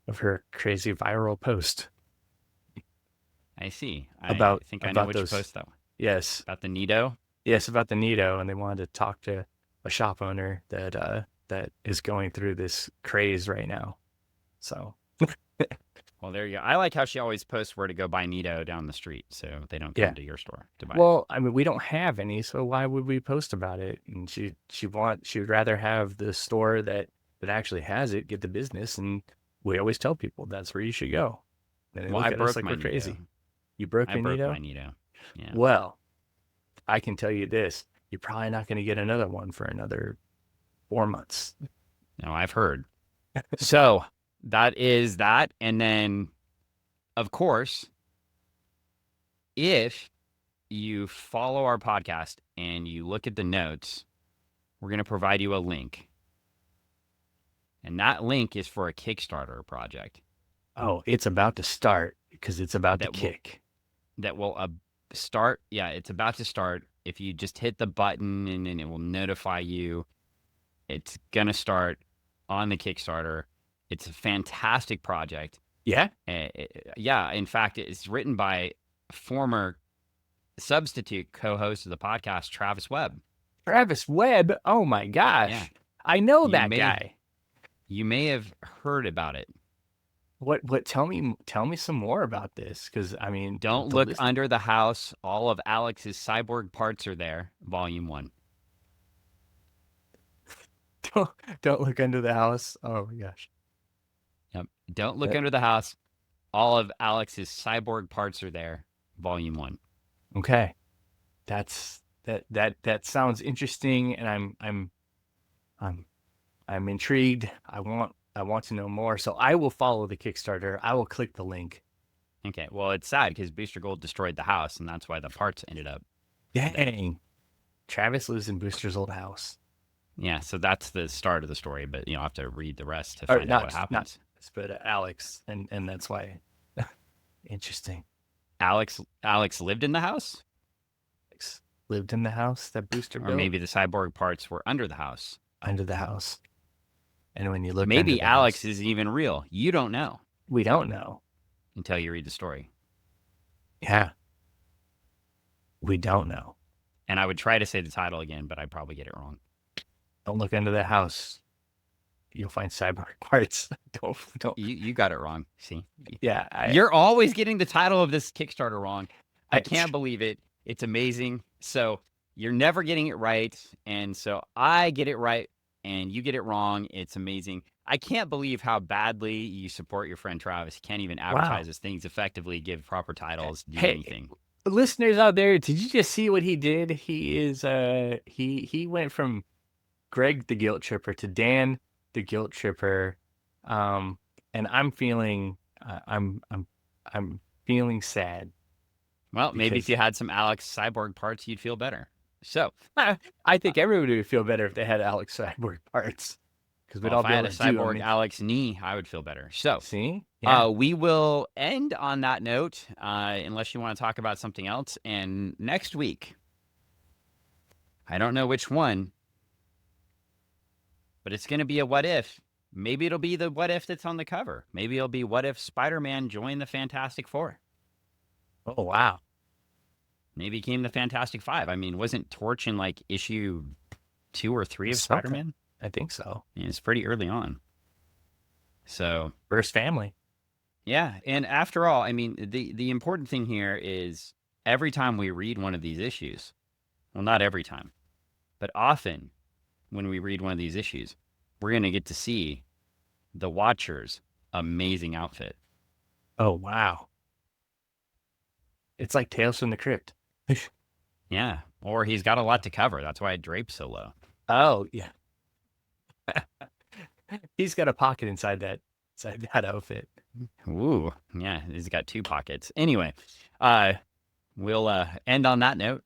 of her crazy viral post. I see. About- I think I know about which those- post though. Yes, About the Nido. yes, about the Nido, and they wanted to talk to a shop owner that is going through this craze right now. So Well, there you go. I like how she always posts where to go buy Nido down the street, so they don't come Yeah. to your store to buy. well, I mean, we don't have any, so why would we post about it? And she would rather have the store that that actually has it get the business, and we always tell people that's where you should go. And they Well, look I at us broke like my we're Nito. crazy. You broke I your broke my Nito? Nito. Yeah. Well, I can tell you this: you're probably not going to get another one for another 4 months. No, I've heard. So that is that. And then, of course, if you follow our podcast and you look at the notes, we're going to provide you a link. And that link is for a Kickstarter project. Oh, it's about to start because it's about to that will kick. that will start. Yeah, it's about to start. If you just hit the button and then it will notify you, it's going to start on the Kickstarter. It's a fantastic project. Yeah? Yeah, in fact, it's written by former substitute co-host of the podcast, Travis Webb. Travis Webb? Oh my gosh. Yeah. I know You that may guy. You may have heard about it. What tell me some more about this, cuz I mean, Don't the look list. under the house. All of Alex's cyborg parts are there. Volume 1. Don't look under the house. Oh my gosh. Yep. Don't look That- under the house. All of Alex's cyborg parts are there. Volume 1. Okay. That sounds interesting, and I'm intrigued. I want to know more. So I will follow the Kickstarter. I will click the link. Okay. Well, it's sad because Booster Gold destroyed the house, and that's why the parts ended up. Dang. Travis lives in Booster's old house. Yeah. So that's the start of the story, but I'll have to read the rest to Or find out what happens. but Alex, and that's why. Interesting. Alex lived in the house, Alex lived in the house that Booster or built. maybe the cyborg parts were under the house. Under the house. And when you look, Maybe Alex house, is even real. You don't know we don't know. until you read the story. Yeah. We don't know. And I would try to say the title again, but I'd probably get it wrong. Don't look under the house. You'll find cyborg parts. Don't. You got it wrong. See? Yeah. You're always getting the title of this Kickstarter wrong. I can't believe it. It's amazing. So you're never getting it right. And so I get it right and you get it wrong. It's amazing. I can't believe how badly you support your friend Travis. He can't even advertise his things effectively, give proper titles, do anything. Listeners out there, did you just see what he did? He is he went from Greg the Guilt Tripper to Dan the Guilt Tripper. And I'm feeling I'm feeling sad. Well, maybe if you had some Alex cyborg parts, you'd feel better. So I think everybody would feel better if they had Alex cyborg parts. Because we'd all if be I had able a to do cyborg Alex knee, I would feel better. So see? Yeah. we will end on that note, unless you want to talk about something else. And next week, I don't know which one, but it's going to be a what if. Maybe it'll be the what if that's on the cover. Maybe it'll be what if Spider-Man joined the Fantastic Four. Oh wow. Maybe he became the Fantastic Five. I mean, wasn't Torch in like issue 2 or 3 of Something. Spider-Man? I think so. Yeah, it's pretty early on. So First family. yeah, and after all, I mean, the important thing here is every time we read one of these issues, well, not every time, but often when we read one of these issues, we're going to get to see the Watcher's amazing outfit. Oh wow. It's like Tales from the Crypt. Yeah, or he's got a lot to cover. That's why it drapes so low. Oh yeah. He's got a pocket inside that outfit. Ooh, yeah, he's got 2 pockets. Anyway, we'll end on that note.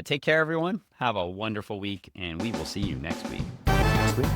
Take care, everyone. Have a wonderful week, and we will see you next week. Next week.